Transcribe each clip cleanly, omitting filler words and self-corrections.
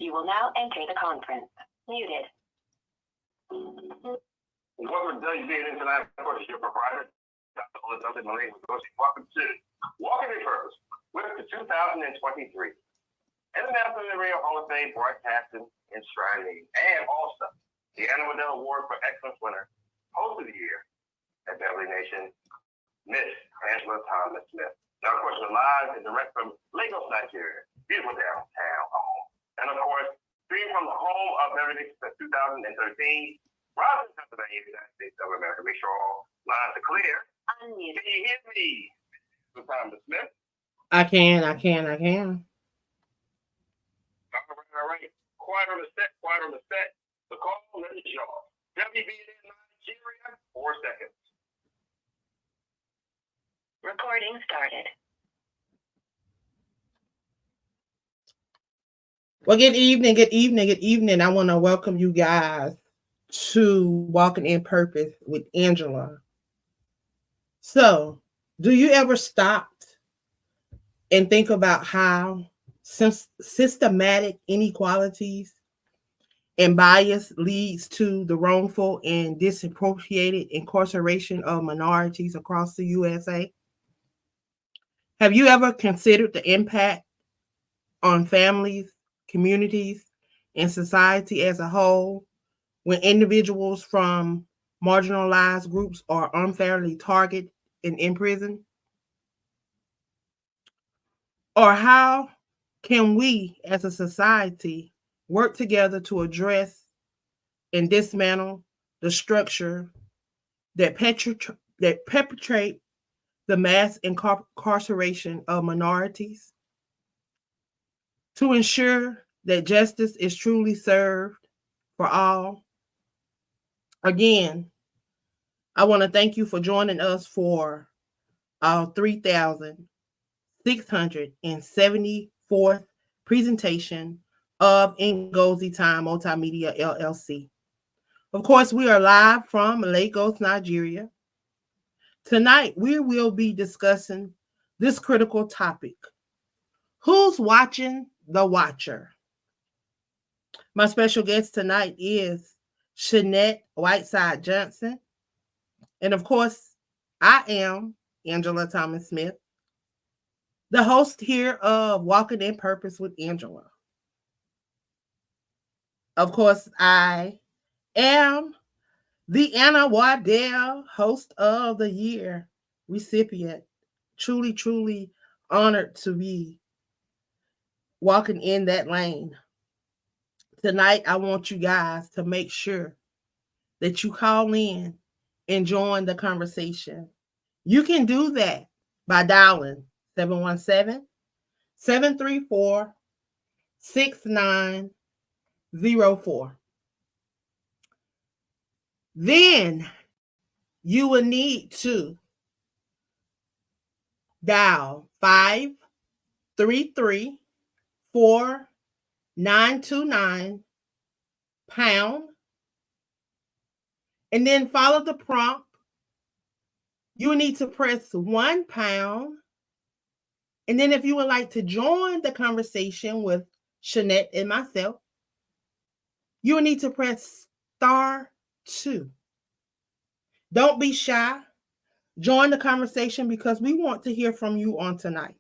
You will now enter the conference. Muted. Welcome to WBnn Tonight. Of course, your proprietor, Dr. Ngozi. Welcome to Walking in Purpose with the 2023 International Radio Hall of Fame Broadcasting Eshrinee, and also the Waddell Award for Excellence winner, host of the year at Beverly Nation, Miss Angela Thomas Smith. Now, of course, we're live and direct from Lagos, Nigeria, beautiful downtown home. And of course, stream from the home of Beverly Nation since 2013, Robinson, Pennsylvania, United States of America. Make sure all lines are clear. Unmute. Can you hear me, Miss Thomas Smith? I can. All right. Quiet on the set. The call, let it show. WBnn Nigeria, 4 seconds. Recording started. Well, good evening. I want to welcome you guys to Walking in Purpose with Angela. So, do you ever stop and think about how systematic inequalities and bias leads to the wrongful and disappropriated incarceration of minorities across the USA? Have you ever considered the impact on families, communities, and society as a whole when individuals from marginalized groups are unfairly targeted and imprisoned? Or how can we as a society work together to address and dismantle the structure that perpetrate the mass incarceration of minorities to ensure that justice is truly served for all? Again, I want to thank you for joining us for our 3,674th presentation of Ngozi Time Multimedia LLC. Of course, we are live from Lagos, Nigeria. Tonight, we will be discussing this critical topic: who's watching the watcher? My special guest tonight is Shanette Whiteside Johnson. And of course, I am Angela Thomas Smith, the host here of Walking in Purpose with Angela. Of course, I am the Anna Waddell Host of the Year recipient. Truly honored to be walking in that lane. Tonight, I want you guys to make sure that you call in and join the conversation. You can do that by dialing 717-734-6904. Then you will need to dial 533-4929 pound, and then follow the prompt. You need to press 1 pound And then if you would like to join the conversation with Shanette and myself, you will need to press *2. Don't be shy. Join the conversation because we want to hear from you on tonight.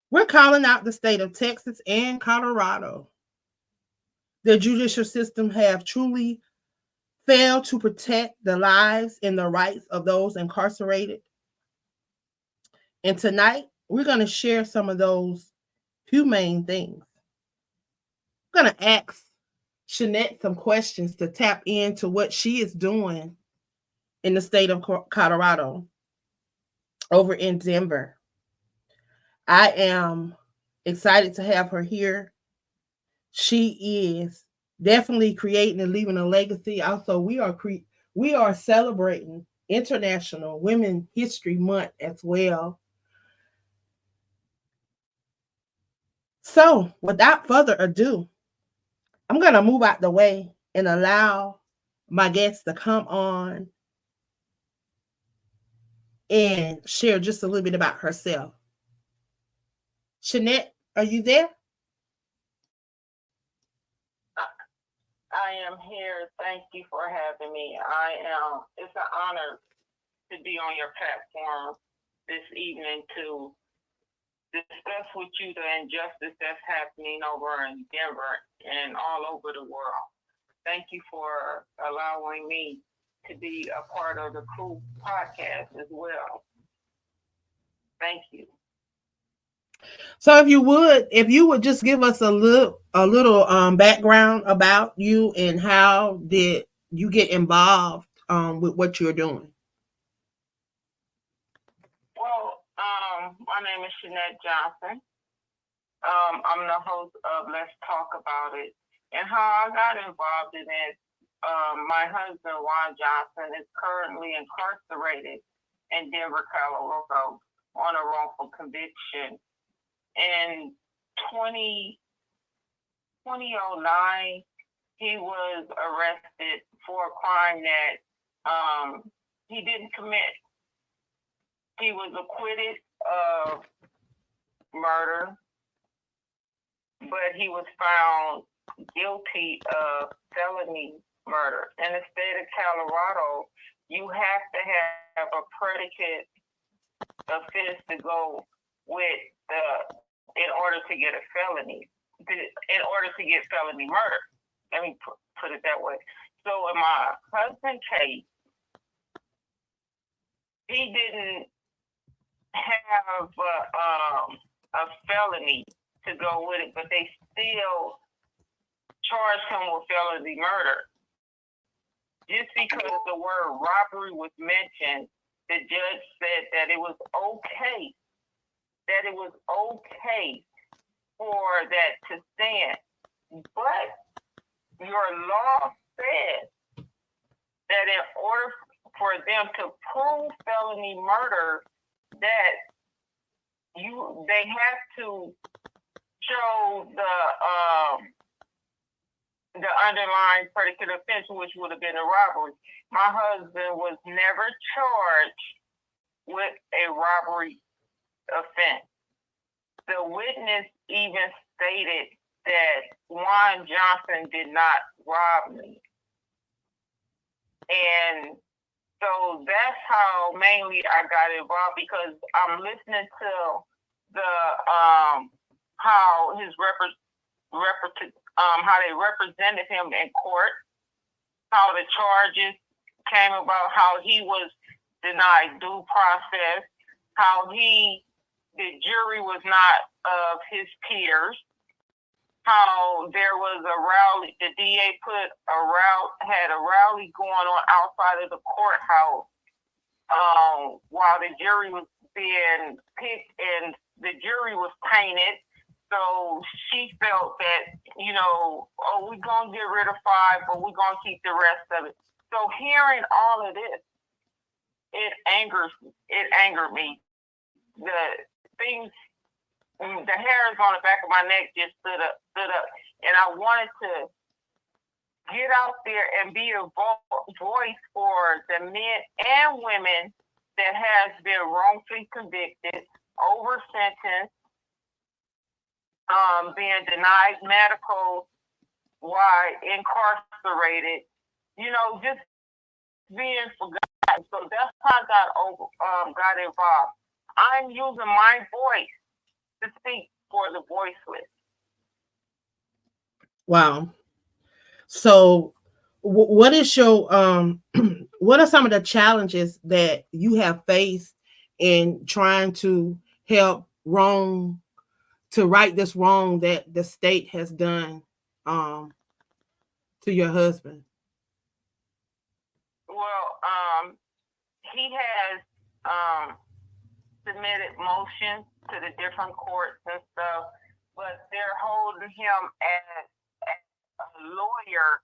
We're calling out the state of Texas and Colorado. The judicial system have truly failed to protect the lives and the rights of those incarcerated. And tonight, we're going to share some of those humane things. I'm going to ask Shanette some questions to tap into what she is doing in the state of Colorado, over in Denver. I am excited to have her here. She is definitely creating and leaving a legacy. Also, we are celebrating International Women's History Month as well. So, without further ado, I'm going to move out the way and allow my guest to come on and share just a little bit about herself. Shanette, are you there? I am here. Thank you for having me. It's an honor to be on your platform this evening to discuss with you the injustice that's happening over in Denver and all over the world. Thank you for allowing me to be a part of the Crew podcast as well. Thank you. So if you would just give us a little background about you and how did you get involved with what you're doing? Well, my name is Shanette Johnson. I'm the host of Let's Talk About It. And how I got involved in it, my husband, Juan Johnson, is currently incarcerated in Denver, Colorado on a wrongful conviction. In 2009, he was arrested for a crime that he didn't commit. He was acquitted of murder, but he was found guilty of felony murder. In the state of Colorado, you have to have a predicate offense to go with in order to get a felony, in order to get felony murder. Let me put it that way. So in my husband's case, he didn't have a felony to go with it, but they still charged him with felony murder. Just because the word robbery was mentioned, the judge said that it was okay for that to stand. But your law says that in order for them to prove felony murder, that they have to show the underlying predicate offense, which would have been a robbery. My husband was never charged with a robbery offense. The witness even stated that Juan Johnson did not rob me. And so that's how mainly I got involved, because I'm listening to the how his how they represented him in court, how the charges came about, how he was denied due process, how the jury was not of his peers, how there was a rally, the DA had a rally going on outside of the courthouse while the jury was being picked and the jury was tainted. So she felt that, we're going to get rid of 5, but we're going to keep the rest of it. So hearing all of this, it angered me. The hairs on the back of my neck just stood up. And I wanted to get out there and be a voice for the men and women that has been wrongfully convicted over sentenced, being denied medical while incarcerated, just being forgotten. So that's how I got involved. I'm using my voice to speak for the voiceless. Wow. So what is your what are some of the challenges that you have faced in trying to help right this wrong that the state has done to your husband? Well, he has submitted motions to the different courts and stuff, but they're holding him at a lawyer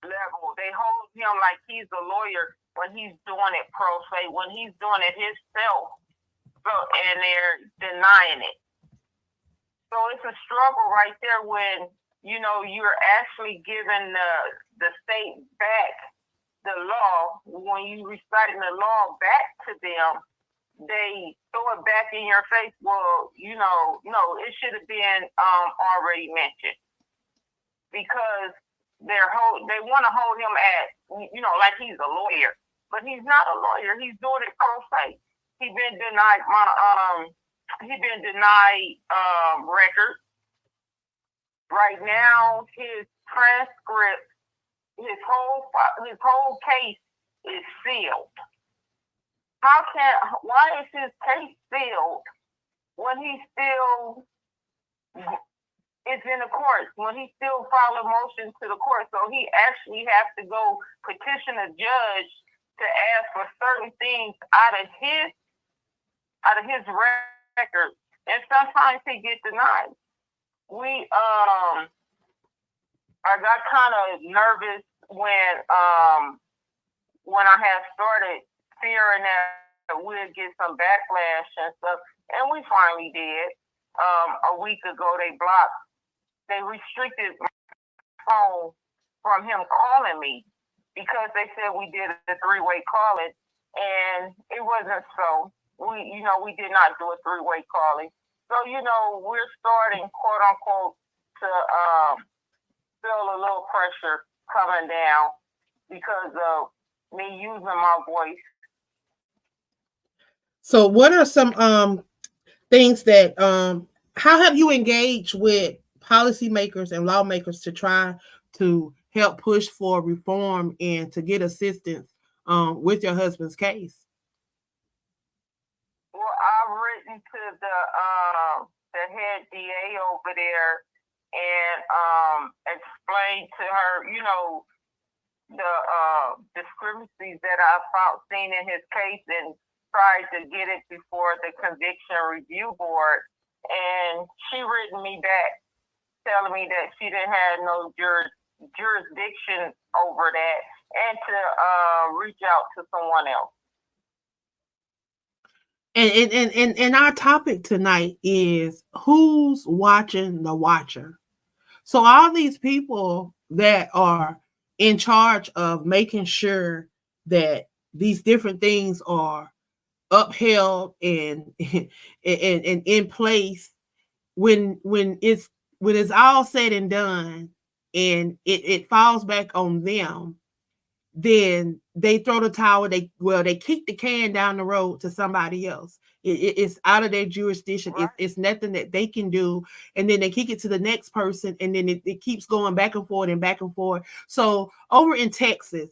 level. They hold him like he's a lawyer when he's doing it pro se, when he's doing it himself, and they're denying it. So it's a struggle right there when you're actually giving the state back the law. When you reciting the law back to them, they throw it back in your face. Well, no, it should have been already mentioned, because they want to hold him at like he's a lawyer, but he's not a lawyer. He's doing it pro se. He's been denied records. Right now, his transcript, his whole case is sealed. Why is his case sealed when he still is in the courts, when he still filed a motion to the court? So he actually has to go petition a judge to ask for certain things out of his record, and sometimes he gets denied. I got kind of nervous when I had started fearing that we'd get some backlash and stuff, and we finally did. A week ago, they restricted my phone from him calling me, because they said we did a three-way calling, and it wasn't so. We did not do a three-way calling. So, we're starting, quote unquote, to feel a little pressure coming down because of me using my voice. So what are some things that how have you engaged with policymakers and lawmakers to try to help push for reform and to get assistance with your husband's case? Well, I've written to the head DA over there and explained to her, the discrepancies that I've seen in his case, and tried to get it before the conviction review board. And she written me back telling me that she didn't have no jurisdiction over that, and to reach out to someone else. And our topic tonight is who's watching the watcher. So all these people that are in charge of making sure that these different things are upheld and in place, when it's all said and done and it falls back on them, then they throw the towel. They kick the can down the road to somebody else. It's out of their jurisdiction. Right. It's nothing that they can do, and then they kick it to the next person, and then it keeps going back and forth and back and forth. So over in Texas,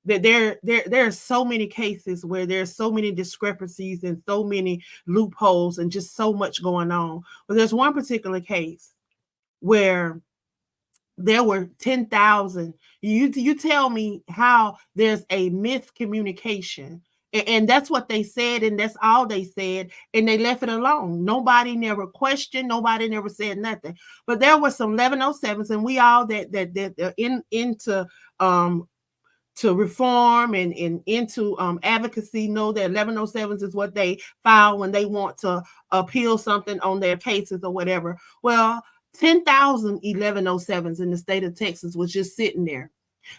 that there are so many cases where there's so many discrepancies and so many loopholes and just so much going on. But there's one particular case where there were 10,000. You tell me how there's a miscommunication. And that's what they said, and that's all they said, and they left it alone. Nobody never questioned, nobody never said nothing. But there were some 1107s, and we all that into to reform and into advocacy know that 1107s is what they file when they want to appeal something on their cases or whatever. Well, 10,000 1107s in the state of Texas was just sitting there.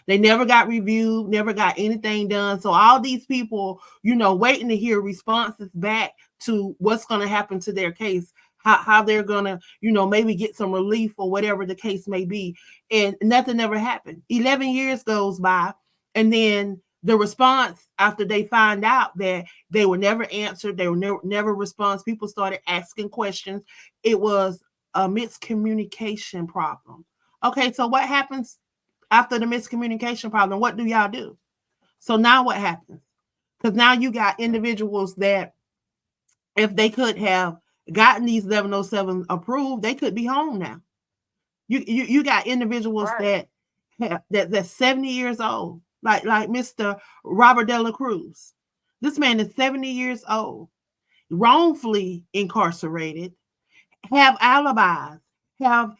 They never got reviewed, never got anything done. So all these people, waiting to hear responses back to what's going to happen to their case, how they're going to, maybe get some relief or whatever the case may be. And nothing ever happened. 11 years goes by. And then the response after they find out that they were never answered, they were never response, people started asking questions. It was a miscommunication problem. Okay, so what happens after the miscommunication problem? What do y'all do? So now what happens? Because now you got individuals that if they could have gotten these 1107 approved, they could be home now. You got individuals Right. that's 70 years old, like Mr. Robert De La Cruz. This man is 70 years old, wrongfully incarcerated, have alibis, have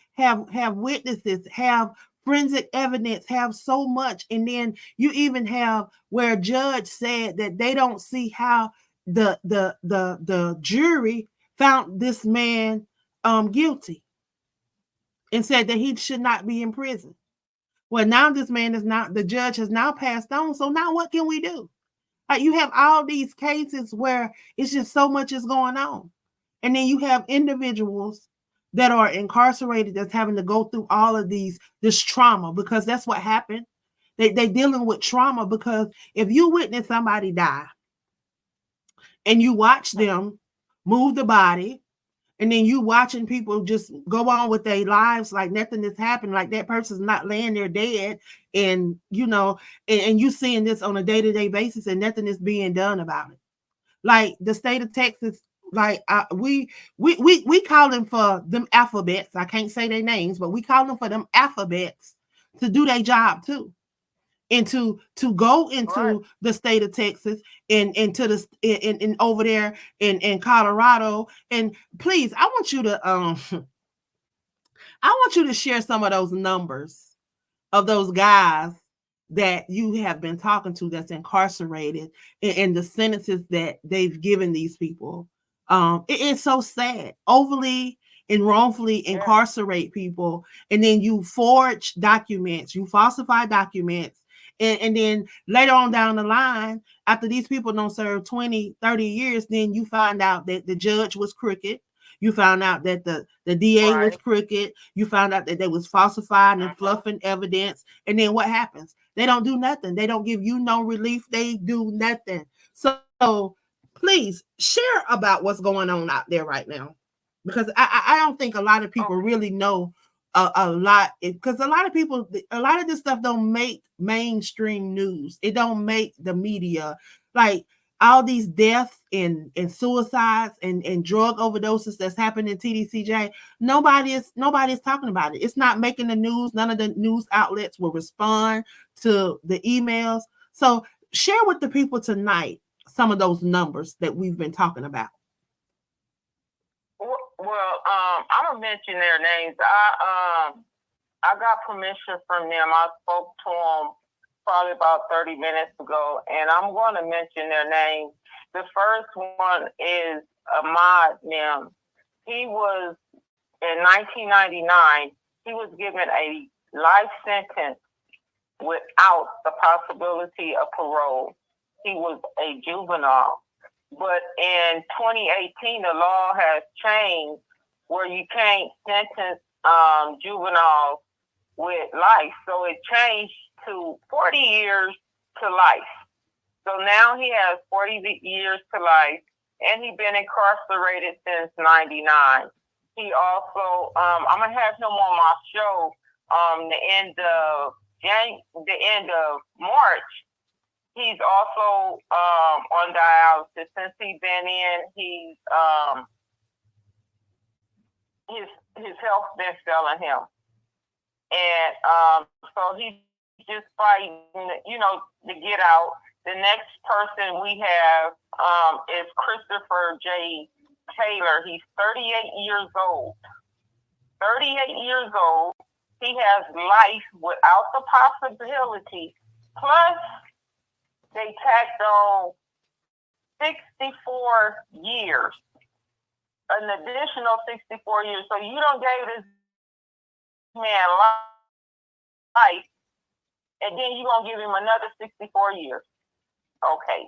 witnesses, have forensic evidence, have so much. And then you even have where a judge said that they don't see how the jury found this man guilty and said that he should not be in prison. Well, now this man is not, the judge has now passed on. So now what can we do? You have all these cases where it's just so much is going on. And then you have individuals that are incarcerated that's having to go through all of this trauma, because that's what happened. They dealing with trauma, because if you witness somebody die and you watch them move the body, and then you watching people just go on with their lives like nothing has happened, like that person's not laying there dead, and and you seeing this on a day-to-day basis and nothing is being done about it. Like the state of Texas, like we call them for them alphabets. I can't say their names, but we call them for them alphabets to do their job too. And to go into the state of Texas and into the and over there in Colorado. And please, I want you to share some of those numbers of those guys that you have been talking to that's incarcerated, and the sentences that they've given these people. It's so sad. Overly and wrongfully incarcerate people, and then you forge documents, you falsify documents. And then later on down the line, after these people don't serve 20, 30 years, then you find out that the judge was crooked. You found out that the DA was crooked. You found out that they was falsifying and fluffing evidence. And then what happens? They don't do nothing. They don't give you no relief. They do nothing. So please share about what's going on out there right now, because I don't think a lot of people really know a lot, because a lot of this stuff don't make mainstream news. It don't make the media. Like all these deaths and suicides and drug overdoses that's happening in TDCJ, nobody's talking about it. It's not making the news. None of the news outlets will respond to the emails. So share with the people tonight some of those numbers that we've been talking about. Well, I'm gonna mention their names. I got permission from them. I spoke to them probably about 30 minutes ago, and I'm going to mention their names. The first one is Ahmad Nim. He was in 1999. He was given a life sentence without the possibility of parole. He was a juvenile. But in 2018, the law has changed where you can't sentence juveniles with life. So it changed to 40 years to life. So now he has 40 years to life, and he's been incarcerated since 99. He also, I'm going to have him on my show the end of March. He's also on dialysis. Since he's been in, his health been failing him, and so he's just fighting, to get out. The next person we have is Christopher J. Taylor. He's 38 years old. 38 years old. He has life without the possibility. Plus, they tacked on 64 years, an additional 64 years. So you don't give this man life, and then you're gonna give him another 64 years. Okay.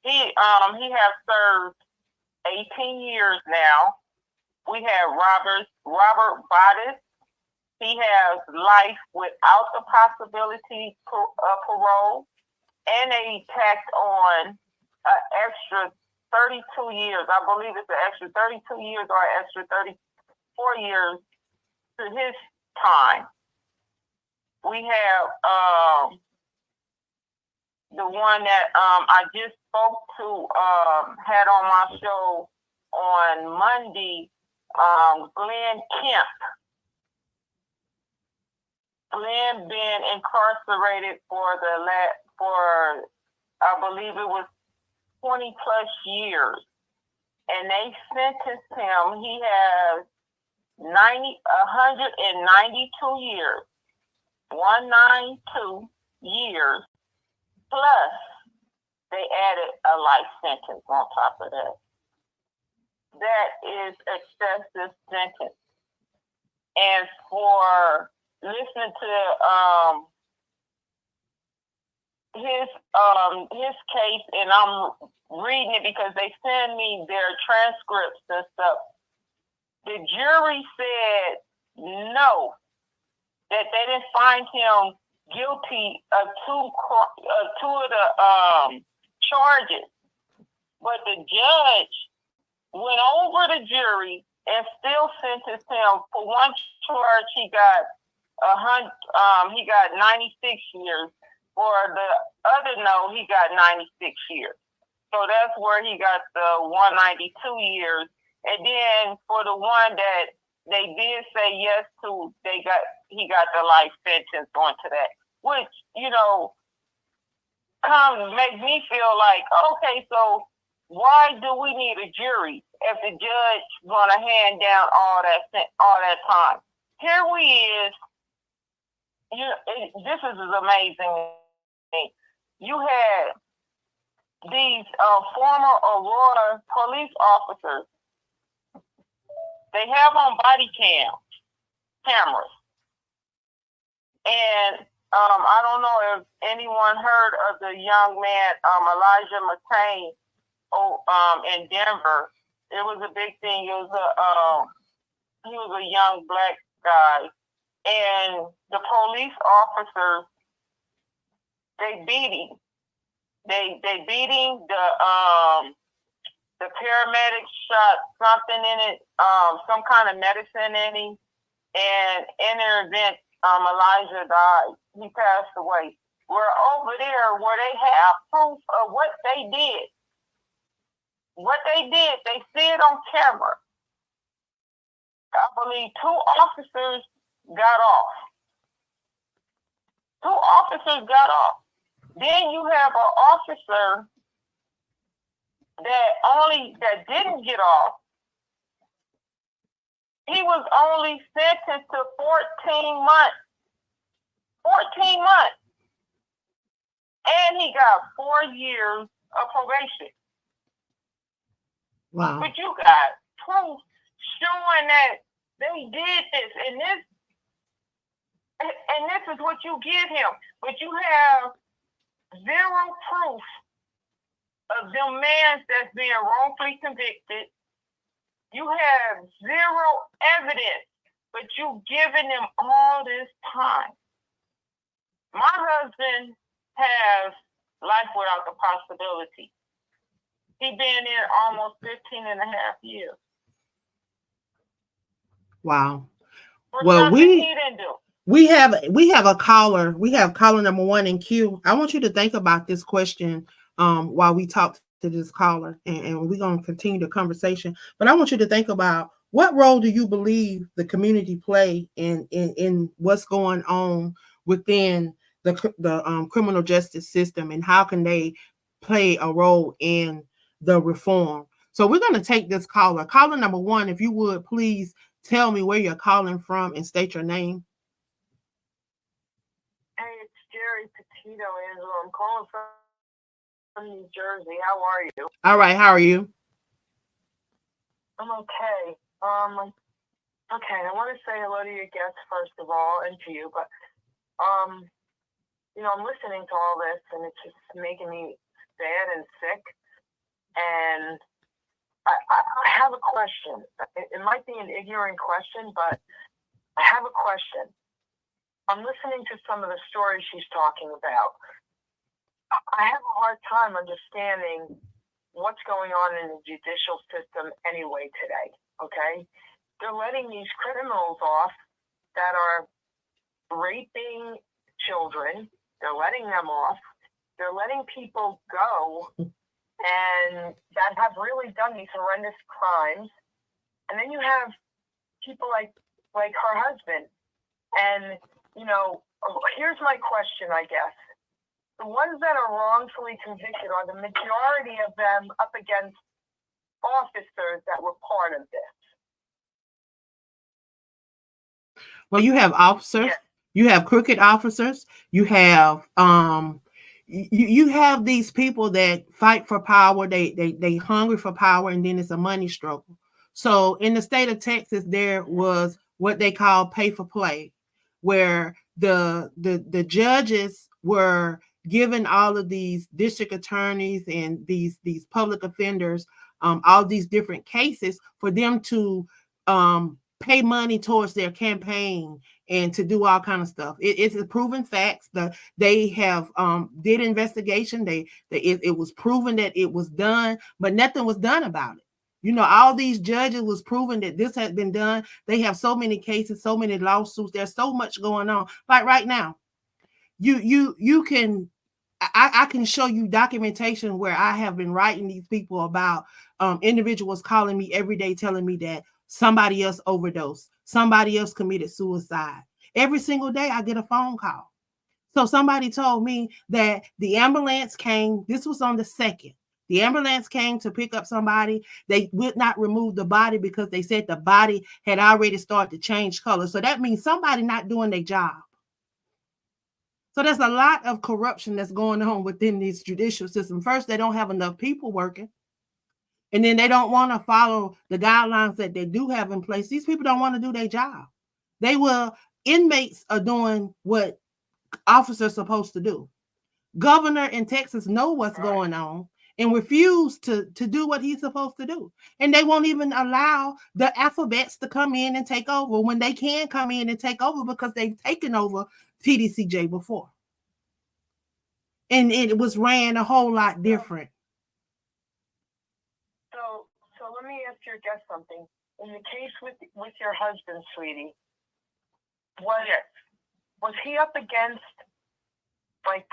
He has served 18 years now. We have Robert Bodice. He has life without the possibility of parole, and they tacked on an extra 32 years. I believe it's an extra 32 years or an extra 34 years to his time. We have the one that I just spoke to, had on my show on Monday, Glenn Kemp. Glenn been incarcerated for I believe it was 20 plus years, and they sentenced him. He has 192 years, 192 years, plus they added a life sentence on top of that. That is excessive sentence. And for listening to his case, and I'm reading it because they send me their transcripts and stuff. The jury said no, that they didn't find him guilty of two of the charges, but the judge went over the jury and still sentenced him for one charge. He got 96 years. For the other no, he got 96 years. So that's where he got the 192 years. And then for the one that they did say yes to, he got the life sentence onto that, which, makes me feel like, okay, so why do we need a jury if the judge gonna hand down all that time? Here we is. This is amazing. You had these former Aurora police officers. They have on body cameras, and I don't know if anyone heard of the young man Elijah McCain in Denver. It was a big thing. He was a young black guy, and the police officers, they beat him. They beat him. The paramedics shot something in it, some kind of medicine in him, and in the event, Elijah died. He passed away. We're over there where they have proof of what they did. They see it on camera. I believe 2 officers got off. Then you have an officer that didn't get off. He was only sentenced to 14 months. 14 months. And he got 4 years of probation. Wow. But you got proof showing that they did this, and this is what you give him. But you have zero proof of them men that's being wrongfully convicted. You have zero evidence, but you giving them all this time. My husband has life without the possibility. He been in almost 15 and a half years. Wow. Well, we have a caller. We have caller number 1 in queue. I want you to think about this question while we talk to this caller, and we're going to continue the conversation. But I want you to think about, what role do you believe the community play in what's going on within the criminal justice system, and how can they play a role in the reform? So we're going to take this caller. Caller number 1, if you would please tell me where you're calling from and state your name. Hey, it's Jerry Petito, Angela. I'm calling from New Jersey. How are you? All right. How are you? I'm okay. Okay, I want to say hello to your guests first of all, and to you. But I'm listening to all this, and it's just making me sad and sick. And I have a question. It might be an ignorant question, but I have a question. I'm listening to some of the stories she's talking about. I have a hard time understanding what's going on in the judicial system anyway today, okay? They're letting these criminals off that are raping children. They're letting them off. They're letting people go and that have really done these horrendous crimes. And then you have people like her husband. And, here's my question, I guess. The ones that are wrongfully convicted, are the majority of them up against officers that were part of this? Well, you have officers. Yeah. You have crooked officers. You have you have these people that fight for power. They hungry for power, and then it's a money struggle. So in the state of Texas, there was what they call pay for play, where the judges were given all of these district attorneys and these public offenders all these different cases for them to pay money towards their campaign and to do all kind of stuff. It's a proven facts that they have did investigation. It was proven that it was done, but nothing was done about it. All these judges was proven that this had been done. They have so many cases, so many lawsuits. There's so much going on. Like right now, you can. I can show you documentation where I have been writing these people about individuals calling me every day telling me that somebody else overdosed, somebody else committed suicide. Every single day I get a phone call. So somebody told me that the ambulance came, this was on the 2nd. The ambulance came to pick up somebody. They would not remove the body because they said the body had already started to change color. So that means somebody not doing their job. So there's a lot of corruption that's going on within this judicial system. First, they don't have enough people working. And then they don't want to follow the guidelines that they do have in place. These people don't want to do their job. Inmates are doing what officers are supposed to do. Governor in Texas know what's going on and refuse to do what he's supposed to do. And they won't even allow the alphabets to come in and take over when they can come in and take over because they've taken over TDCJ before. And it was ran a whole lot different. So let me ask your guest something. In the case with your husband, sweetie, was he up against like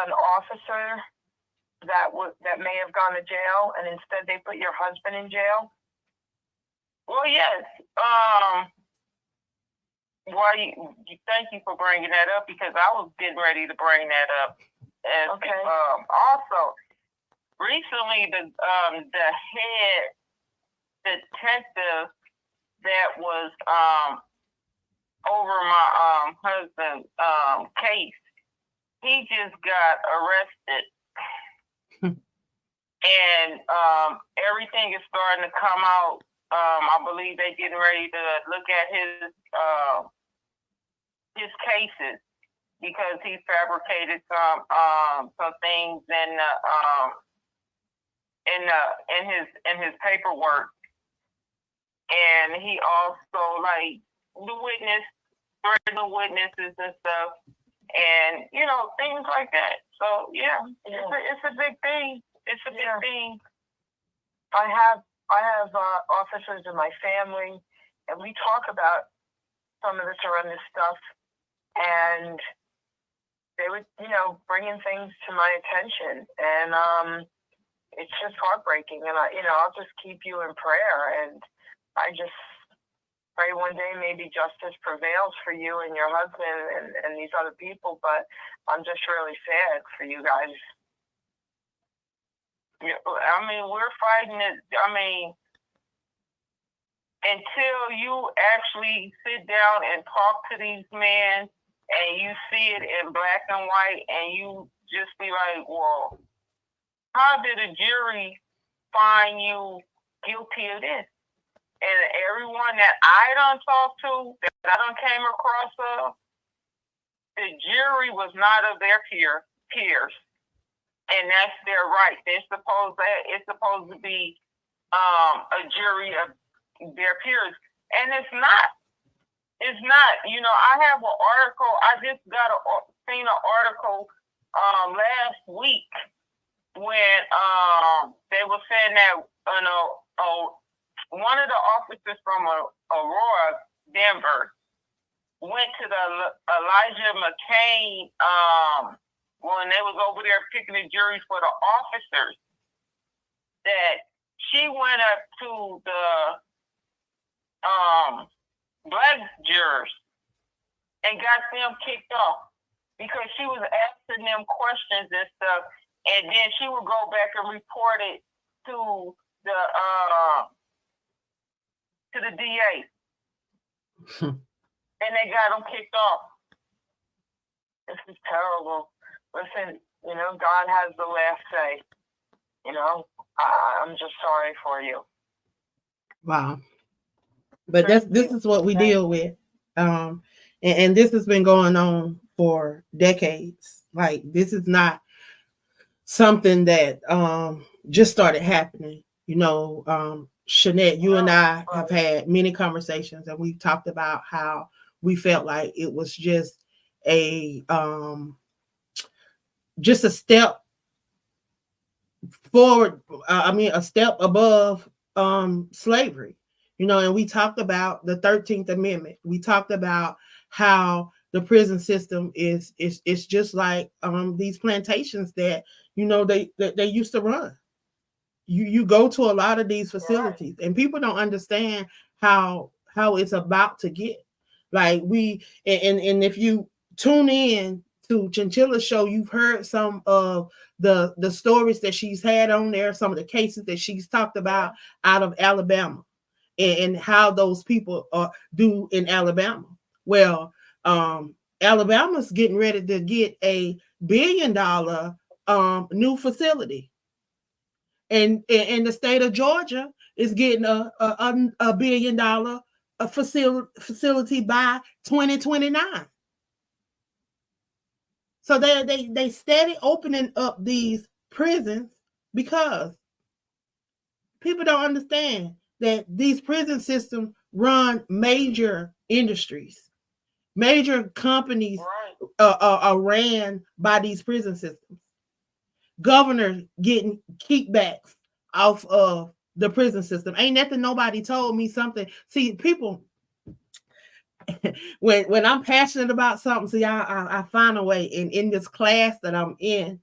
an officer that may have gone to jail, and instead they put your husband in jail? Well, yes. Thank you for bringing that up because I was getting ready to bring that up. And, okay. Also, recently the head detective that was over my husband's case, he just got arrested. And everything is starting to come out. I believe they're getting ready to look at his cases because he fabricated some things in his paperwork, and he also threatened witnesses and stuff, and things like that. So yeah. It's a big thing. It's a big thing. I have officers in my family, and we talk about some of this horrendous stuff, and they would, bringing things to my attention, and it's just heartbreaking. And I'll just keep you in prayer, and I just pray one day maybe justice prevails for you and your husband and these other people. But I'm just really sad for you guys. I mean, we're fighting it. I mean, until you actually sit down and talk to these men and you see it in black and white and you just be like, well, how did a jury find you guilty of this? And everyone that I done talked to, that I done came across of, the jury was not of their peers, and that's their right. It's supposed to be a jury of their peers, and it's not. It's not. You know, I have an article. I just seen an article last week when they were saying that one of the officers from Aurora, Denver, went to the Elijah McCain when they was over there picking the juries for the officers. That she went up to the black jurors and got them kicked off because she was asking them questions and stuff, and then she would go back and report it to the DA. And they got them kicked off. This is terrible. Listen, you know, God has the last say. You know, I'm just sorry for you. Wow. But this is what we deal with. And this has been going on for decades. Like, this is not something that just started happening. You know, Shanette, you and I have had many conversations, and we've talked about how we felt like it was just a step forward. A step above slavery. You know, and we talked about the 13th Amendment. We talked about how the prison system is just like these plantations that, you know, they used to run. You go to a lot of these facilities, and people don't understand how it's about to get. Like, and if you tune in to Chinchilla's show, you've heard some of the stories that she's had on there, some of the cases that she's talked about out of Alabama, and how those people do in Alabama. Well, Alabama's getting ready to get a $1 billion new facility. And the state of Georgia is getting a $1 billion facility by 2029. So they steady opening up these prisons because people don't understand that these prison systems run major industries. Major companies are ran by these prison systems. Governors getting kickbacks off of the prison system. Ain't nothing nobody told me something. See, people, when I'm passionate about something, see, I find a way. And in this class that I'm in,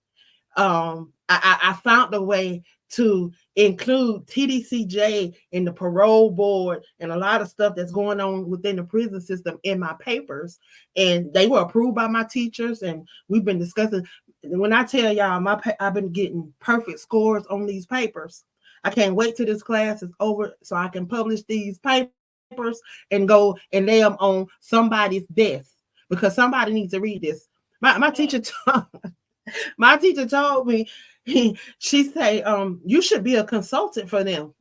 I found a way to include TDCJ and the parole board and a lot of stuff that's going on within the prison system in my papers. And they were approved by my teachers, and we've been discussing. When I tell y'all, I've been getting perfect scores on these papers. I can't wait till this class is over so I can publish these papers and go and lay them on somebody's desk, because somebody needs to read this. My teacher told me, she say, you should be a consultant for them.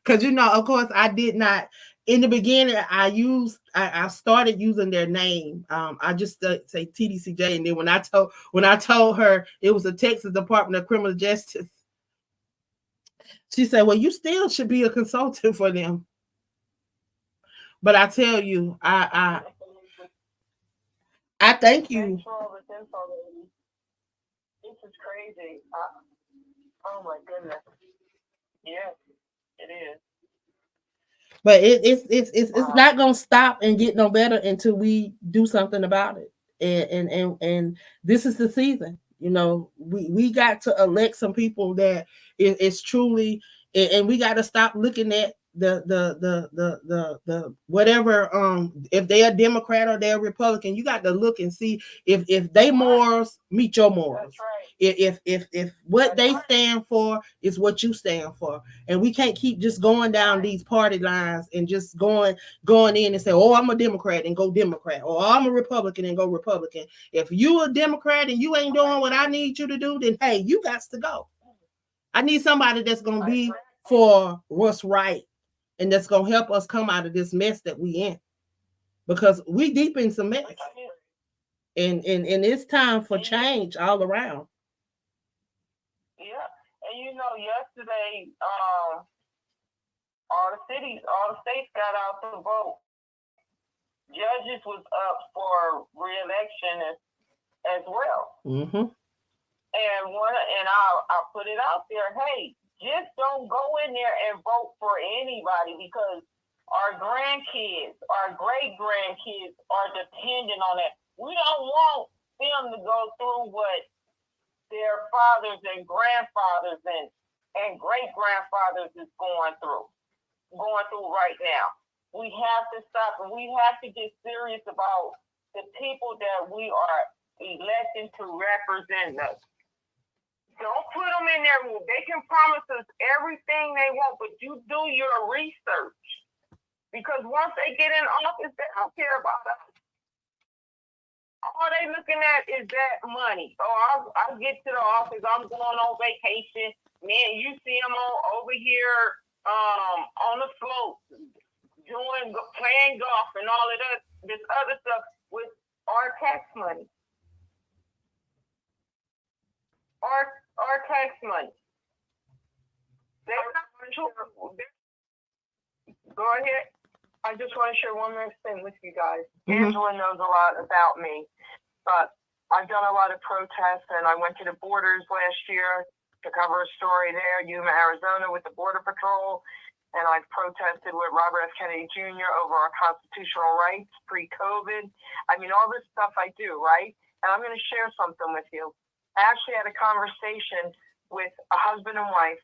Because, you know, of course, I did not. In the beginning, I started using their name. I just say TDCJ, and then when I told her it was the Texas Department of Criminal Justice, she said, "Well, you still should be a consultant for them." But I tell you, I thank you. This is crazy. Oh my goodness. Yes, it is. But it's not gonna stop and get no better until we do something about it. And this is the season. You know, we got to elect some people that is truly, and we got to stop looking at the whatever, if they're a Democrat or they're a Republican. You got to look and see if they morals meet your morals. If what they stand for is what you stand for. And we can't keep just going down these party lines and just going in and say, oh, I'm a Democrat, and go Democrat, or I'm a Republican and go Republican. If you a Democrat and you ain't doing what I need you to do, then hey, you got to go. I need somebody that's gonna be for what's right, and that's gonna help us come out of this mess that we in, because we deep in some mess. And it's time for change all around. Yeah. And yesterday, all the states got out to vote. Judges was up for re-election as well. Mm-hmm. And I'll put it out there. Hey, just don't go in there and vote for anybody, because our grandkids, our great grandkids are dependent on that. We don't want them to go through what their fathers and grandfathers and great grandfathers is going through right now. We have to stop, and we have to get serious about the people that we are electing to represent us. Don't put them in there. They can promise us everything they want, but you do your research. Because once they get in office, they don't care about us. All they looking at is that money. Oh, I'll get to the office. I'm going on vacation. Man, you see them over here on the slope, playing golf and all of this other stuff with our tax money. Our tax money. Go ahead. I just want to share one more thing with you guys. Mm-hmm. Angela knows a lot about me, but I've done a lot of protests, and I went to the borders last year to cover a story there, Yuma, Arizona, with the Border Patrol, and I've protested with Robert F. Kennedy Jr. over our constitutional rights pre-COVID. I mean, all this stuff I do, right? And I'm going to share something with you. I actually had a conversation with a husband and wife,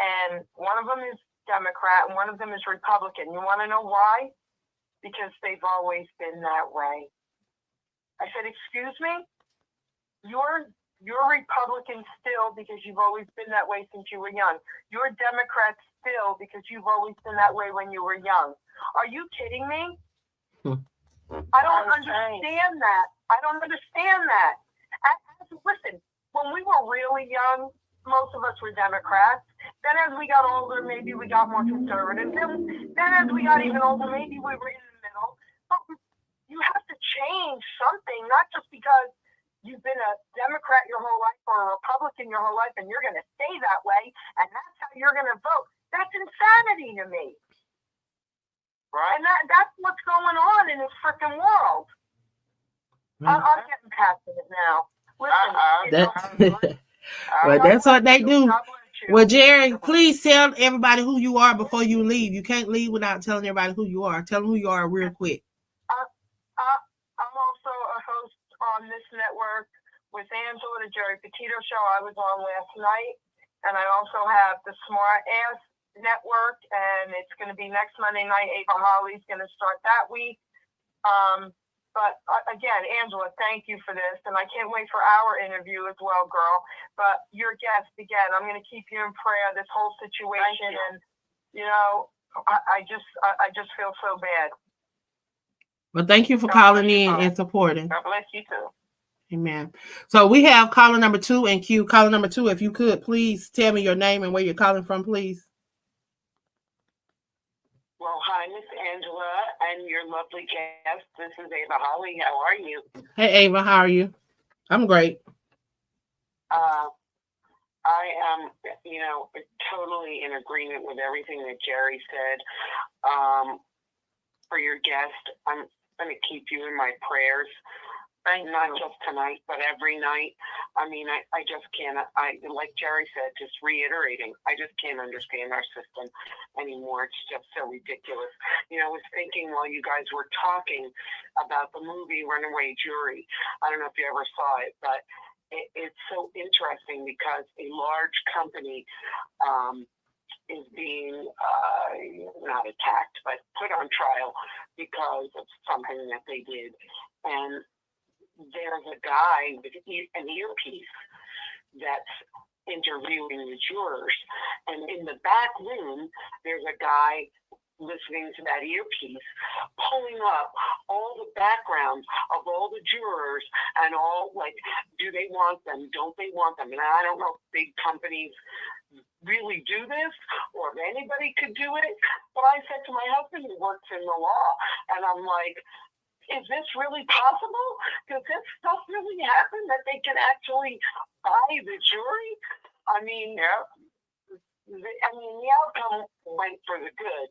and one of them is Democrat and one of them is Republican. You want to know why? Because they've always been that way. I said, excuse me? You're Republican still because you've always been that way since you were young. You're Democrat still because you've always been that way when you were young. Are you kidding me? I don't understand that. I don't understand that. Listen, when we were really young, most of us were Democrats. Then as we got older, maybe we got more conservative. Then as we got even older, maybe we were in the middle. But you have to change something, not just because you've been a Democrat your whole life or a Republican your whole life and you're going to stay that way and that's how you're going to vote. That's insanity to me. Right? And that's what's going on in this freaking world. I'm getting passionate now. Listen, well, that's what they do. Well, Jerry, please tell everybody who you are before you leave. You can't leave without telling everybody who you are. Tell them who you are real quick. I'm also a host on this network with Angela, the Jerry Petito Show I was on last night. And I also have the Smart Ass Network, and it's going to be next Monday night. Ava Holly's going to start that week. But again, Angela, thank you for this. And I can't wait for our interview as well, girl. But your guest, again, I'm going to keep you in prayer, this whole situation. And, I just feel so bad. Well, thank you for calling in and supporting. God bless you too. Amen. So we have caller number 2 and Q. Caller number 2, if you could, please tell me your name and where you're calling from, please. Well, hi, Miss Angela, and your lovely guest. This is Ava Holly. How are you? Hey, Ava, how are you? I'm great. I am, totally in agreement with everything that Jerry said. For your guest, I'm going to keep you in my prayers. Not just tonight, but every night. I mean, I just can't, like Jerry said, just reiterating, I just can't understand our system anymore. It's just so ridiculous. I was thinking while you guys were talking about the movie Runaway Jury. I don't know if you ever saw it, but it's so interesting because a large company is being not attacked, but put on trial because of something that they did. And there's a guy with an earpiece that's interviewing the jurors. And in the back room, there's a guy listening to that earpiece, pulling up all the backgrounds of all the jurors and all, like, do they want them? Don't they want them? And I don't know if big companies really do this or if anybody could do it. But I said to my husband who works in the law, and I'm like, is this really possible? Does this stuff really happen that they can actually buy the jury? I mean, the outcome went for the good,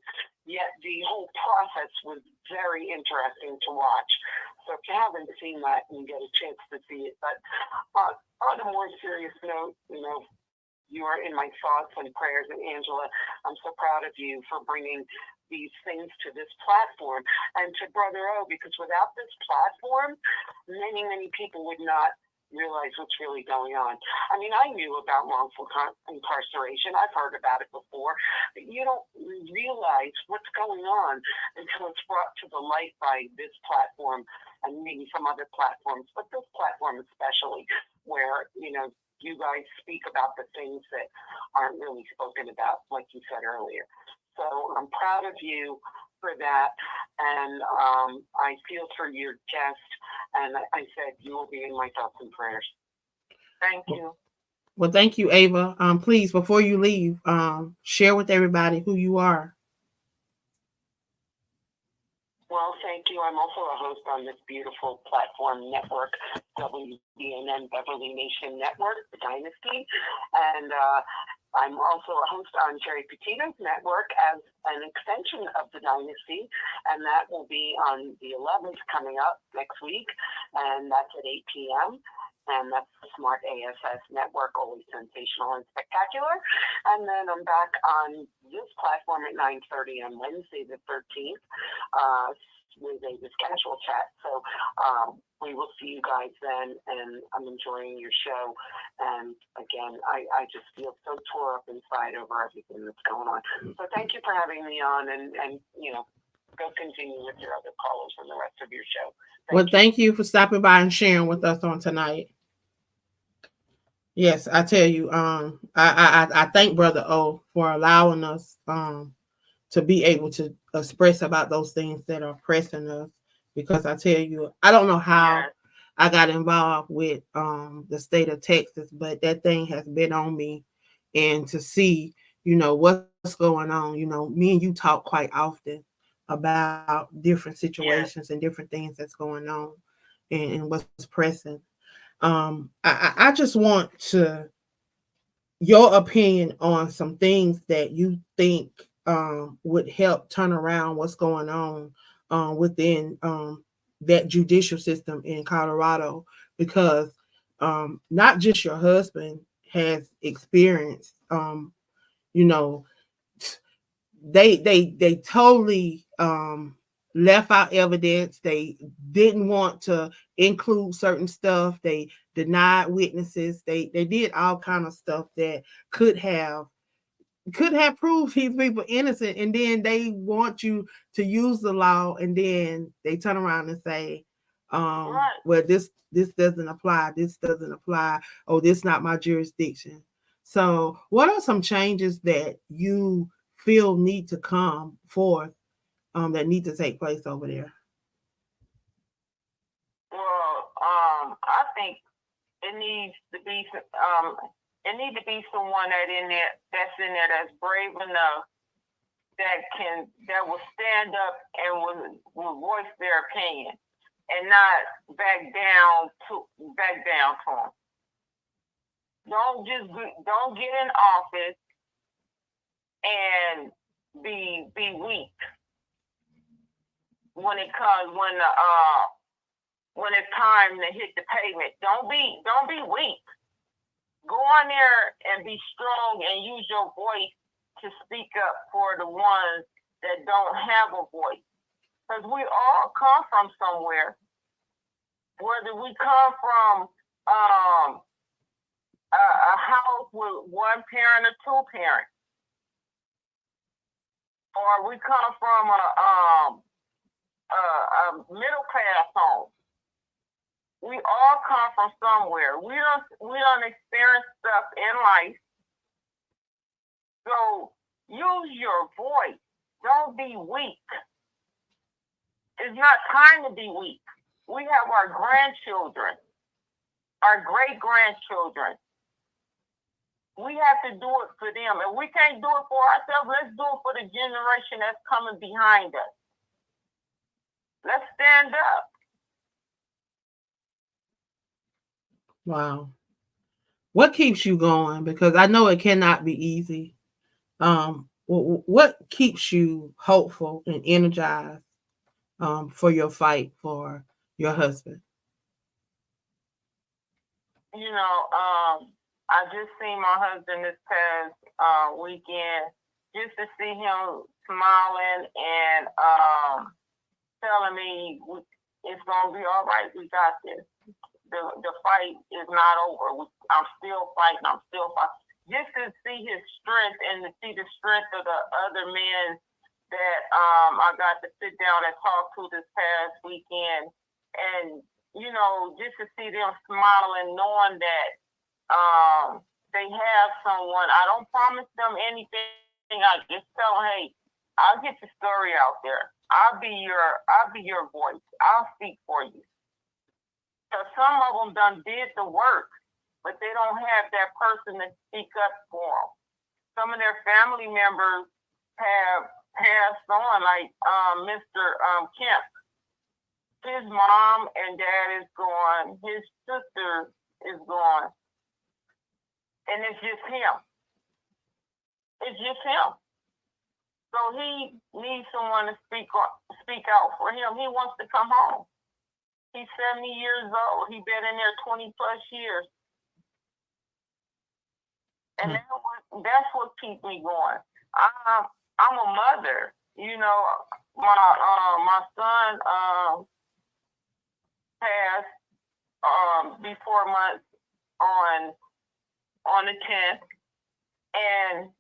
yet the whole process was very interesting to watch. So if you haven't seen that, you get a chance to see it. But on a more serious note, you are in my thoughts and prayers. And Angela, I'm so proud of you for bringing these things to this platform and to Brother O, because without this platform, many, many people would not realize what's really going on. I mean, I knew about wrongful incarceration. I've heard about it before, but you don't realize what's going on until it's brought to the light by this platform and maybe some other platforms, but this platform especially, where, you guys speak about the things that aren't really spoken about, like you said earlier. So I'm proud of you for that, and I feel for your guest, and I said you will be in my thoughts and prayers. Thank you. Well, thank you, Ava. Please, before you leave, share with everybody who you are. Well, thank you. I'm also a host on this beautiful platform network, Wbnn, Beverly Nation Network, the Dynasty, and I'm also a host on Jerry Petito's network as an extension of the Dynasty, and that will be on the 11th coming up next week, and that's at 8 p.m., and that's the Smart ASS Network, always sensational and spectacular. And then I'm back on this platform at 9:30 on Wednesday the 13th with a casual chat. So we will see you guys then, and I'm enjoying your show. And again, I just feel so tore up inside over everything that's going on. So thank you for having me on, and go continue with your other callers and the rest of your show. Thank you for stopping by and sharing with us on tonight. Yes, I tell you, I thank Brother O for allowing us to be able to express about those things that are pressing us, because I tell you, I don't know how I got involved with the state of Texas, but that thing has been on me, and to see, what's going on, me and you talk quite often about different situations and different things that's going on and what's pressing. I just want your opinion on some things that you think would help turn around what's going on within that judicial system in Colorado, because not just your husband has experienced, they totally left out evidence. They didn't want to include certain stuff. They denied witnesses. They did all kind of stuff that could have proved these people innocent, and then they want you to use the law, and then they turn around and say, well, this doesn't apply. This doesn't apply. Oh, this is not my jurisdiction. So what are some changes that you feel need to come forth that need to take place over there? Well, I think it needs to be someone that's in there that's brave enough that will stand up and will voice their opinion and not back down to them. Don't get in office and be weak when it's time to hit the pavement. Don't be weak. Go on there and be strong and use your voice to speak up for the ones that don't have a voice. Because we all come from somewhere. Whether we come from a house with one parent or two parents, or we come from a middle class home. We all come from somewhere. We don't experience stuff in life. So use your voice. Don't be weak. It's not time to be weak. We have our grandchildren, our great-grandchildren. We have to do it for them. And we can't do it for ourselves. Let's do it for the generation that's coming behind us. Let's stand up. Wow. What keeps you going? Because I know it cannot be easy. What keeps you hopeful and energized for your fight for your husband? You know, I just seen my husband this past weekend, just to see him smiling and telling me it's gonna be all right. We got this. The fight is not over. I'm still fighting. Just to see his strength and to see the strength of the other men that I got to sit down and talk to this past weekend, and you know, just to see them smiling, knowing that they have someone. I don't promise them anything. I just tell them, hey, I'll get your story out there. I'll be your voice. I'll speak for you. So some of them done did the work, but they don't have that person to speak up for them. Some of their family members have passed on, like Mr. Kemp. His mom and dad is gone. His sister is gone. And it's just him. It's just him. So he needs someone to speak out for him. He wants to come home. He's 70 years old. He's been in there 20 plus years. And that's what keeps me going. I'm a mother. You know, my son passed before months on the 10th, and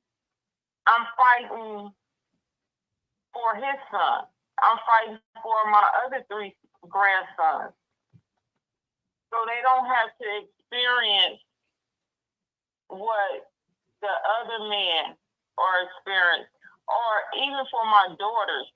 I'm fighting for his son. I'm fighting for my other 3 grandsons, so they don't have to experience what the other men are experiencing, or even for my daughters,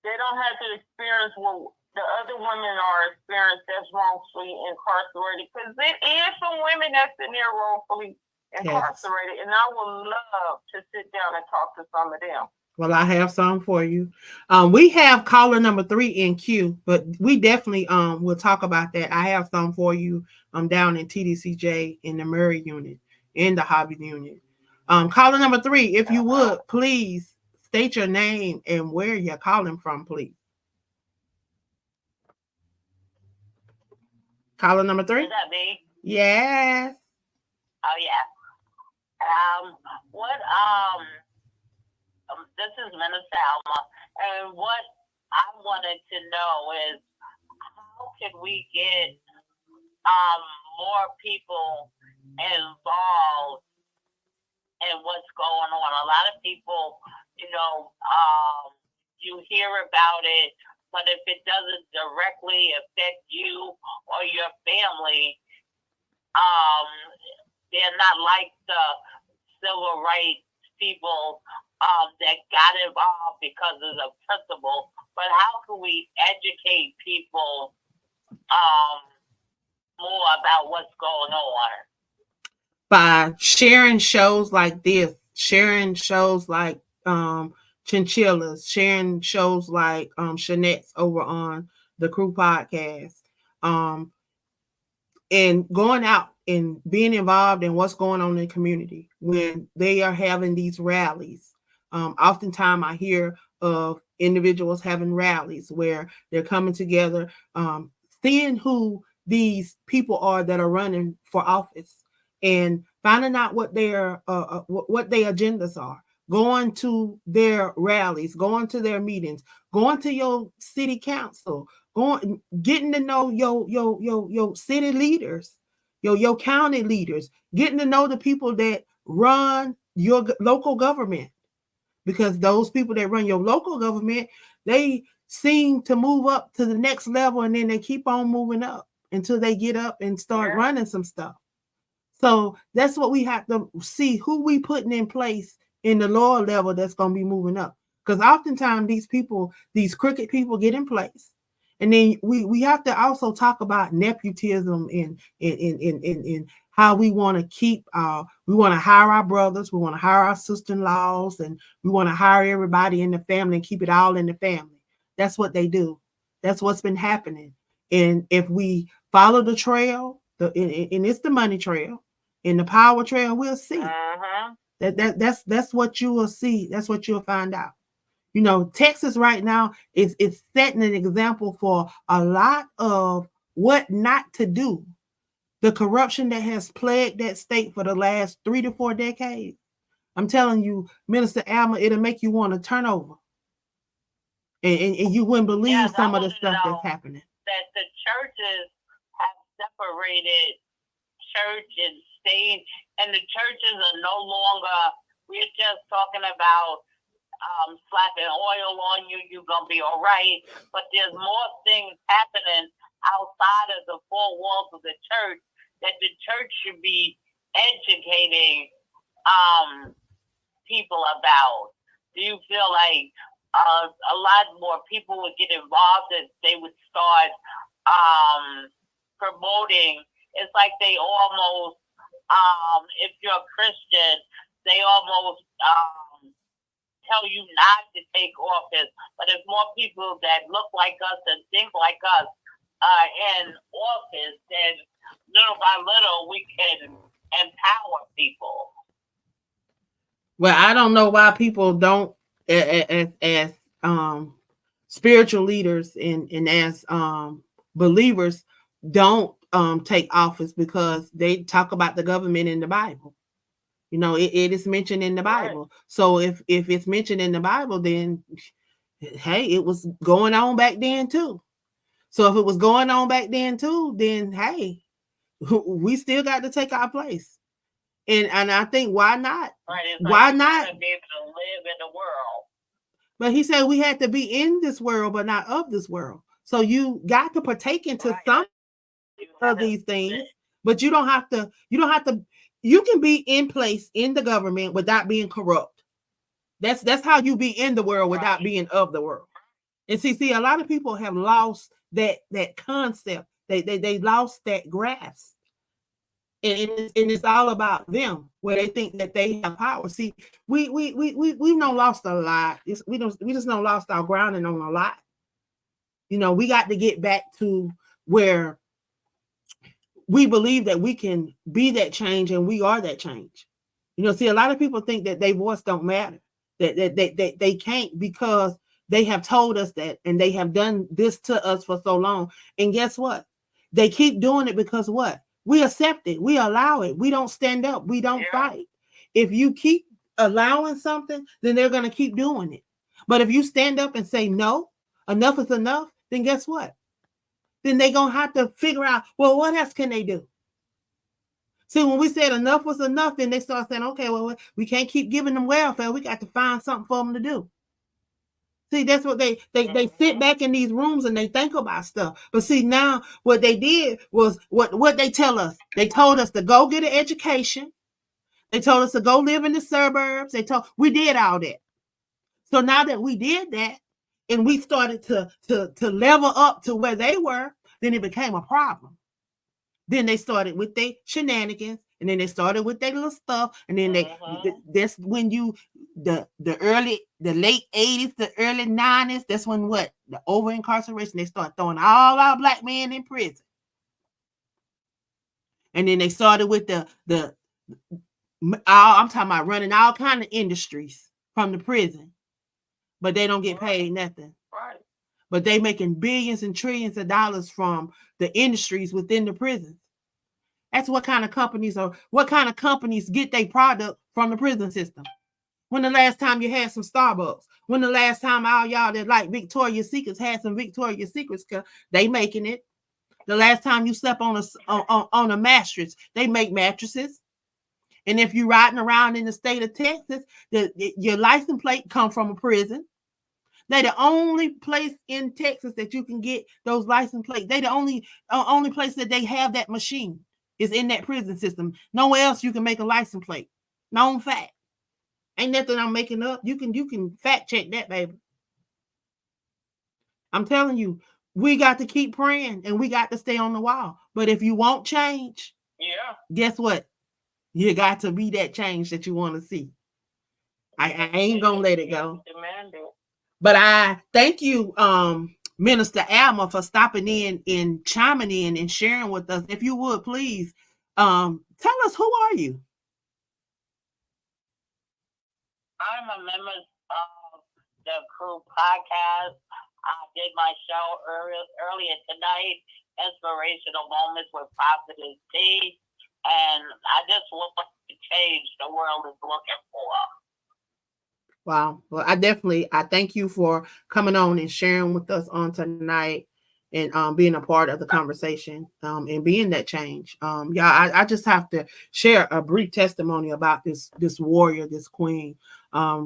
they don't have to experience what the other women are experiencing that's wrongfully incarcerated, because it is some women that's in there wrongfully incarcerated, yes. And I would love to sit down and talk to some of them. Well, I have some for you. We have caller number 3 in queue, but we definitely will talk about that. I have some for you down in TDCJ in the Murray unit, in the Hobby unit. Caller number 3, if you would, please state your name and where you're calling from, please. Caller number 3. Is that me? Yes. Oh yeah. This is Minister Alma, and what I wanted to know is how can we get more people involved in what's going on? A lot of people, you know, you hear about it, but if it doesn't directly affect you or your family, they're not like the civil rights people that got involved because of the principle. But how can we educate people more about what's going on? By sharing shows like this, sharing shows like Chinchillas, sharing shows like Shanette's over on the Crew Podcast, and going out and being involved in what's going on in the community when they are having these rallies. Oftentimes I hear of individuals having rallies where they're coming together, seeing who these people are that are running for office and finding out what their agendas are, going to their rallies, going to their meetings, going to your city council, getting to know your city leaders, your county leaders, getting to know the people that run your local government. Because those people that run your local government, they seem to move up to the next level, and then they keep on moving up until they get up and start running some stuff. So that's what we have to see, who we putting in place in the lower level that's going to be moving up. Because oftentimes these people, these crooked people get in place. And then we have to also talk about nepotism and how we want to keep we want to hire our brothers, we want to hire our sister-in-laws, and we want to hire everybody in the family and keep it all in the family. That's what they do. That's what's been happening. And if we follow the trail, and it's the money trail, and the power trail, we'll see. That's what you will see. That's what you'll find out. You know, Texas right now is setting an example for a lot of what not to do. The corruption that has plagued that state for the last 3 to 4 decades. I'm telling you, Minister Alma, it'll make you want to turn over. And you wouldn't believe some of the stuff that's happening. That the churches have separated church and state, and the churches are no longer, we're just talking about slapping oil on you, you're going to be all right. But there's more things happening outside of the four walls of the church that the church should be educating people about. Do you feel like a lot more people would get involved and they would start promoting? It's like they almost, if you're a Christian, they almost tell you not to take office. But if more people that look like us and think like us are in office, then little by little we can empower people. Well, I don't know why people don't, as spiritual leaders and as believers, don't take office, because they talk about the government in the Bible. You know, it is mentioned in the Bible. Right. So if it's mentioned in the Bible, then hey, it was going on back then too. So if it was going on back then too, then hey, we still got to take our place. And I think, why not? Right, why not? To be able to live in the world. But he said we had to be in this world, but not of this world. So you got to partake into some of these things, but you don't have to. You can be in place in the government without being corrupt. That's how you be in the world without being of the world. And see, a lot of people have lost that concept. They lost that grasp. And it's all about them, where they think that they have power. See, we've not lost a lot. We just don't lost our grounding on a lot. You know, we got to get back to where we believe that we can be that change, and we are that change. You know, see, a lot of people think that their voice don't matter, that they can't, because they have told us that, and they have done this to us for so long. And guess what? They keep doing it because what? We accept it. We allow it. We don't stand up. We don't fight. If you keep allowing something, then they're going to keep doing it. But if you stand up and say, no, enough is enough, then guess what? Then they're going to have to figure out, well, what else can they do? See, when we said enough was enough, then they start saying, okay, well, we can't keep giving them welfare. We got to find something for them to do. See, that's what they sit back in these rooms and they think about stuff. But see, now what they did was what they tell us. They told us to go get an education. They told us to go live in the suburbs. We did all that. So now that we did that, and we started to level up to where they were, then it became a problem. Then they started with their shenanigans, and then they started with their little stuff, and then that's when the late 80s, the early 90s, that's when the over incarceration, they start throwing all our black men in prison. And then they started with I'm talking about running all kind of industries from the prison, but they don't get paid nothing. Right. But they making billions and trillions of dollars from the industries within the prisons. That's what kind of companies get their product from the prison system. When the last time you had some Starbucks? When the last time all y'all that like Victoria's Secrets had some Victoria's Secrets? They making it. The last time you slept on a mattress, they make mattresses. And if you're riding around in the state of Texas, your license plate come from a prison. They're the only place in Texas that you can get those license plates. They're the only place that they have that machine is in that prison system. Nowhere else you can make a license plate. Known fact. Ain't nothing I'm making up. You can fact check that, baby. I'm telling you, we got to keep praying and we got to stay on the wall. But if you want change, guess what? You got to be that change that you want to see. I ain't gonna let it go. But I thank you, Minister Alma, for stopping in and chiming in and sharing with us. If you would please tell us, who are you? I'm a member of the Crew podcast. I did my show earlier tonight, Inspirational Moments with Positive T. And I just want to change the world is looking for. Wow. Well, I thank you for coming on and sharing with us on tonight and being a part of the conversation and being that change. I just have to share a brief testimony about this warrior, this queen. A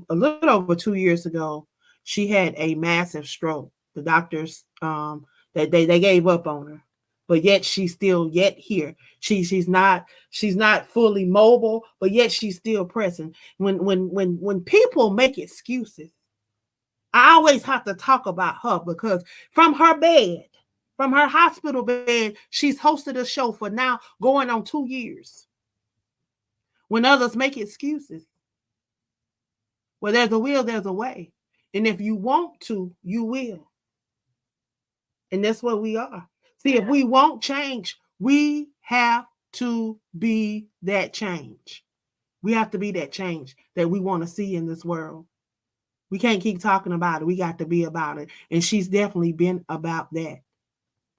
little over 2 years ago, she had a massive stroke. The doctors they gave up on her, but yet she's still here. She's not fully mobile, but yet she's still present. When people make excuses, I always have to talk about her, because from her bed, from her hospital bed, she's hosted a show for now going on 2 years. When others make excuses, well, there's a will, there's a way. And if you want to, you will. And that's what we are. See, if we won't change, we have to be that change. We have to be that change that we want to see in this world. We can't keep talking about it. We got to be about it. And she's definitely been about that.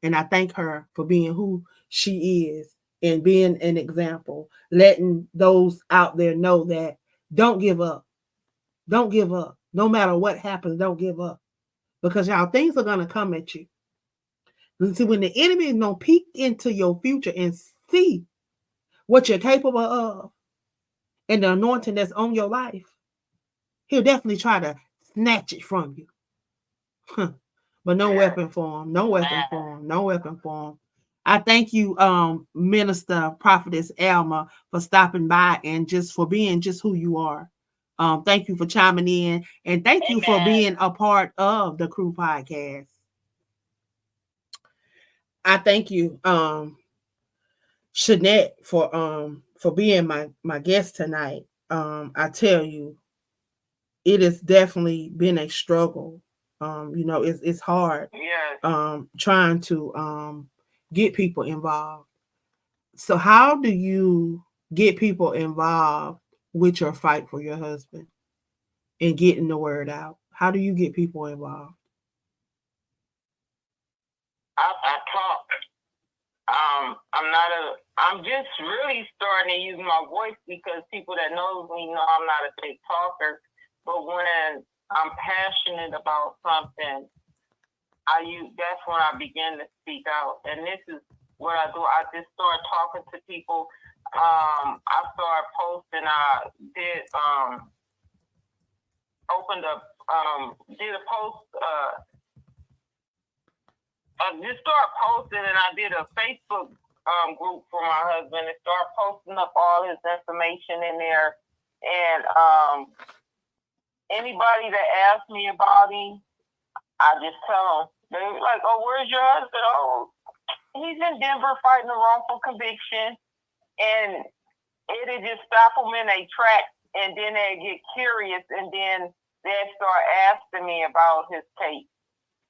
And I thank her for being who she is and being an example, letting those out there know that don't give up. Don't give up. No matter what happens, don't give up. Because y'all, things are going to come at you. And see, when the enemy is going to peek into your future and see what you're capable of and the anointing that's on your life, he'll definitely try to snatch it from you. But no weapon form, no weapon form, no weapon form. I thank you, Minister Prophetess Alma, for stopping by and just for being just who you are. Thank you for chiming in, and thank you for being a part of the Crew podcast. I thank you, Shanette, for being my guest tonight. I tell you, it has definitely been a struggle. It's hard. Yes. Trying to get people involved. So how do you get people involved with your fight for your husband and getting the word out? How do you get people involved? I talk. I'm just really starting to use my voice, because people that knows me know I'm not a big talker. But when I'm passionate about something, that's when I begin to speak out. And this is what I do. I just start talking to people. I started posting. I did did a post. I just started posting, and I did a Facebook group for my husband, and started posting up all his information in there. And anybody that asks me about him, I just tell them. They're like, "Oh, where's your husband?" "Oh, he's in Denver fighting a wrongful conviction." And it'll just stop them in their tracks, and then they get curious, and then they start asking me about his case.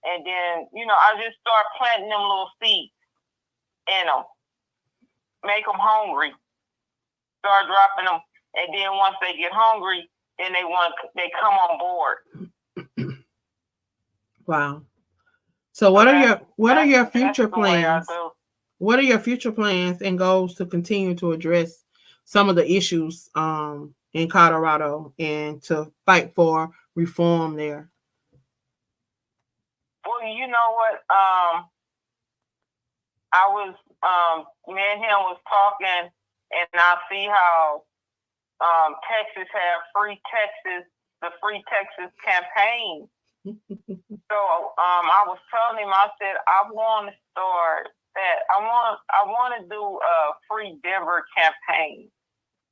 And then, I just start planting them little seeds in them, make them hungry, start dropping them, and then once they get hungry, then they come on board. Wow. So what are your future plans? What are your future plans and goals to continue to address some of the issues in Colorado and to fight for reform there? Well, you know what? Me and him was talking, and I see how Texas have the Free Texas campaign. So I was telling him, I said, I want to start that. I want to do a Free Denver campaign.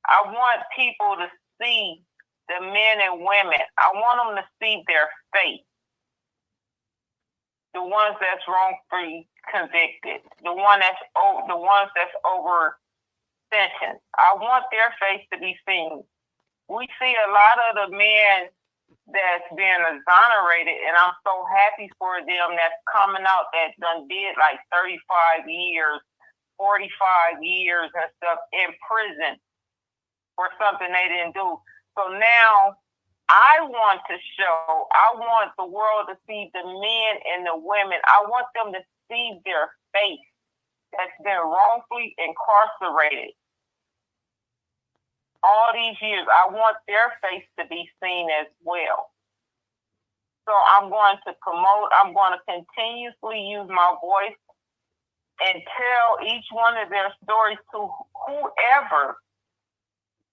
I want people to see the men and women. I want them to see their face. The ones that's wrongfully convicted, the ones that's over sentenced. I want their face to be seen. We see a lot of the men that's being exonerated, and I'm so happy for them that's coming out that done did like 35 years, 45 years and stuff in prison for something they didn't do. So now I want the world to see the men and the women. I want them to see their face that's been wrongfully incarcerated all these years. I want their face to be seen as well. So I'm going to continuously use my voice and tell each one of their stories to whoever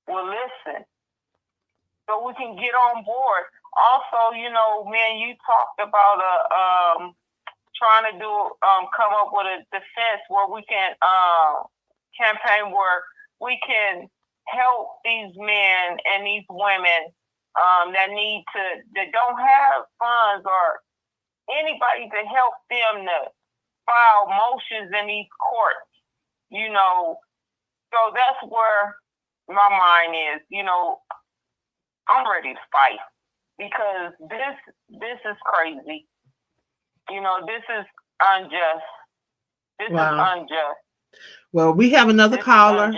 will listen, so we can get on board. Also, man, you talked about trying to come up with a defense where we can campaign where we can help these men and these women that don't have funds or anybody to help them to file motions in these courts. So that's where my mind is. I'm ready to fight because this is crazy. This is unjust. This is unjust. Well, we have another caller,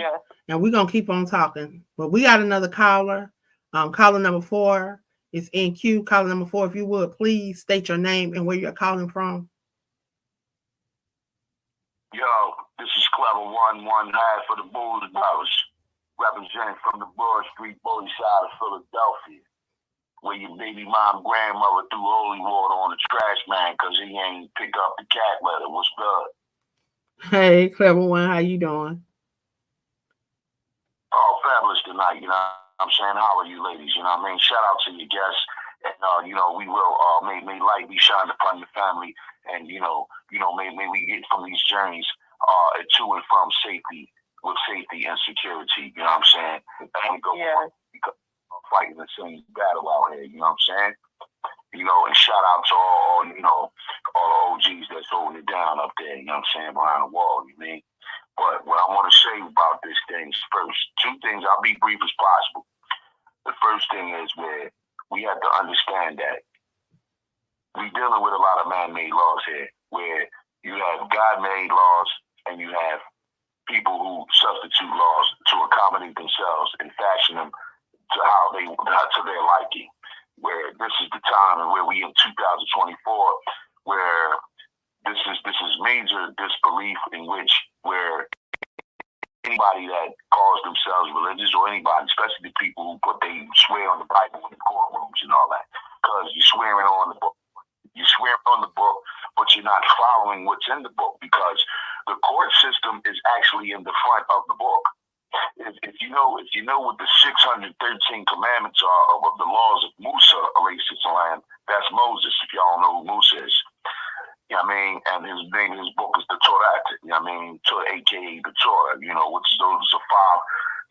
and we're going to keep on talking. But we got another caller. Caller number 4 is in queue. Caller number 4, if you would, please state your name and where you're calling from. Yo, this is Clever 1-1 half of the Bulls Brothers, representing from the Broad Street bully side of Philadelphia, where your baby mom grandmother threw holy water on the trash man because he ain't pick up the cat litter. What's good? Hey, Clever One, how you doing? Oh, fabulous tonight, you know what I'm saying? How are you ladies? You know what I mean? Shout out to your guests. And, we will, may light be shined upon your family. And, may we get from these journeys to and from safety, with safety and security, you know what I'm saying? And go fighting the same battle out here, you know what I'm saying? And shout out to all the OGs that's holding it down up there, you know what I'm saying, behind the wall, you mean? But what I want to say about this thing is first, 2 things, I'll be brief as possible. The first thing is where we have to understand that we're dealing with a lot of man-made laws here, where you have God-made laws and you have people who substitute laws to accommodate themselves and fashion them to their liking. Where this is the time and where we in 2024, where this is major disbelief in which where anybody that calls themselves religious or anybody, especially the people who swear on the Bible in the courtrooms and all that, because you're swearing on the book. You swear on the book, but you're not following what's in the book, because the court system is actually in the front of the book. If you know what the 613 commandments are of the laws of Musa, that's Moses, if y'all know who Musa is. You know what I mean? And his book is the Torah, you know what I mean? AKA the Torah, which is those are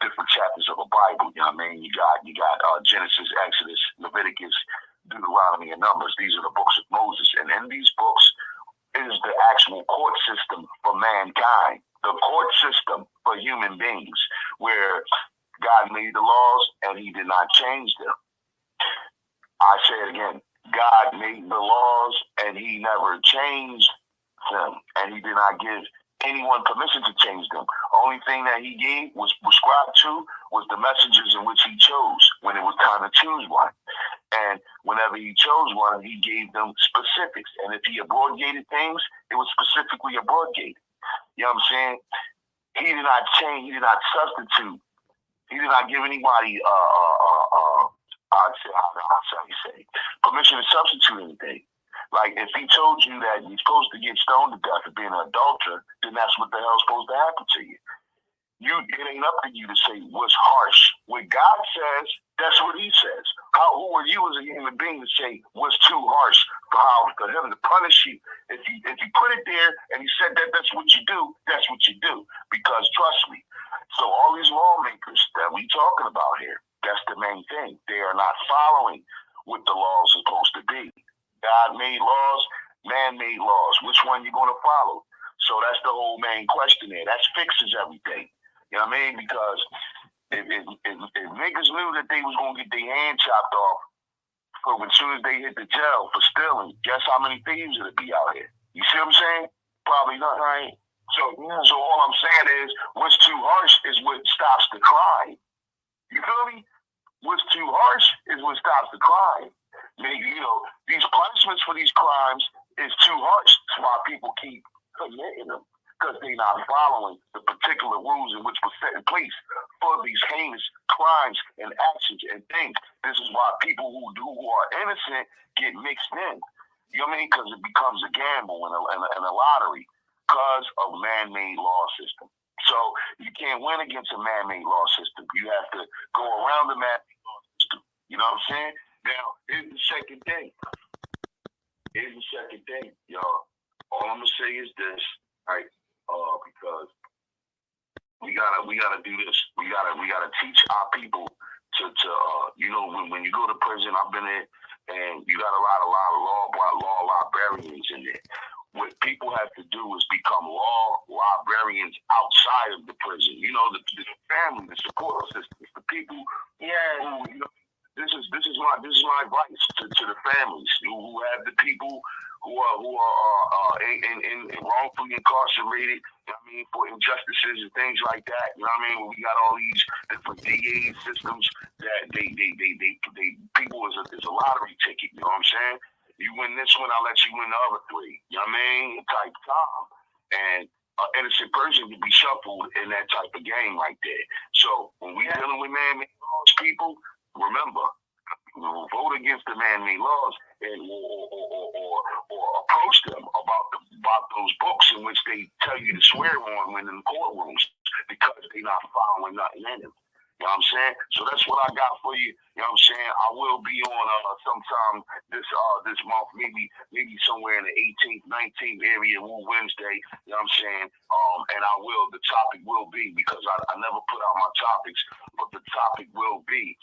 5 different chapters of the Bible, you know what I mean? You got Genesis, Exodus, Leviticus, Deuteronomy, and Numbers. These are the books of Moses. And in these books is the actual court system for mankind. The court system for human beings, where God made the laws and he did not change them. I say it again. God made the laws and he never changed them. And he did not give anyone permission to change them. Only thing that he gave was prescribed to was the messengers in which he chose when it was time to choose one. And whenever he chose one, he gave them specifics. And if he abrogated things, it was specifically abrogated. You know what I'm saying? He did not change. He did not substitute. He did not give anybody, permission to substitute anything. Like, if he told you that you're supposed to get stoned to death for being an adulterer, then that's what the hell's supposed to happen to you. It ain't up to you to say what's harsh. What God says, that's what he says. Who are you as a human being to say what's too harsh for him to punish you? If you put it there and he said that's what you do, that's what you do. Because trust me, so all these lawmakers that we talking about here, that's the main thing. They are not following what the law is supposed to be. God made laws, man made laws. Which one you going to follow? So that's the whole main question there. That fixes everything. You know what I mean? Because if niggas knew that they was going to get their hand chopped off But as soon as they hit the jail for stealing, guess how many thieves it'll be out here? You see what I'm saying? Probably not. Right. So all I'm saying is, what's too harsh is what stops the crime. You feel me? What's too harsh is what stops the crime. Maybe, these punishments for these crimes is too harsh. That's why people keep committing them, because they're not following the particular rules in which were set in place for these heinous crimes and actions and things. This is why people who are innocent get mixed in. You know what I mean? Because it becomes a gamble and a lottery because of man-made law system. So you can't win against a man-made law system. You have to go around the man-made law system. You know what I'm saying? Now, here's the second thing. Y'all. All I'm gonna say is this, right? Because we gotta do this. We gotta teach our people to when you go to prison. I've been there, and you got a lot of law librarians in there. What people have to do is become law librarians outside of the prison. The family, the support systems, the people. Yeah. Who, this is my advice to the families who have the people who are in wrongfully incarcerated. You know what I mean, for injustices and things like that. You know what I mean? We got all these different DA systems that they people is a lottery ticket. You know what I'm saying? You win this one, I'll let you win the other three. You know what I mean? Type time. And an innocent person can be shuffled in that type of game right there. So when we dealing with man-made laws, people, remember, vote against the man-made laws and or approach them about those books in which they tell you to swear on when in the courtrooms, because they're not following nothing in them. You know what I'm saying? So that's what I got for you. You know what I'm saying? I will be on sometime this month, maybe somewhere in the 18th, 19th area, Wednesday. You know what I'm saying? And the topic will be, because I never put out my topics, but the topic will be,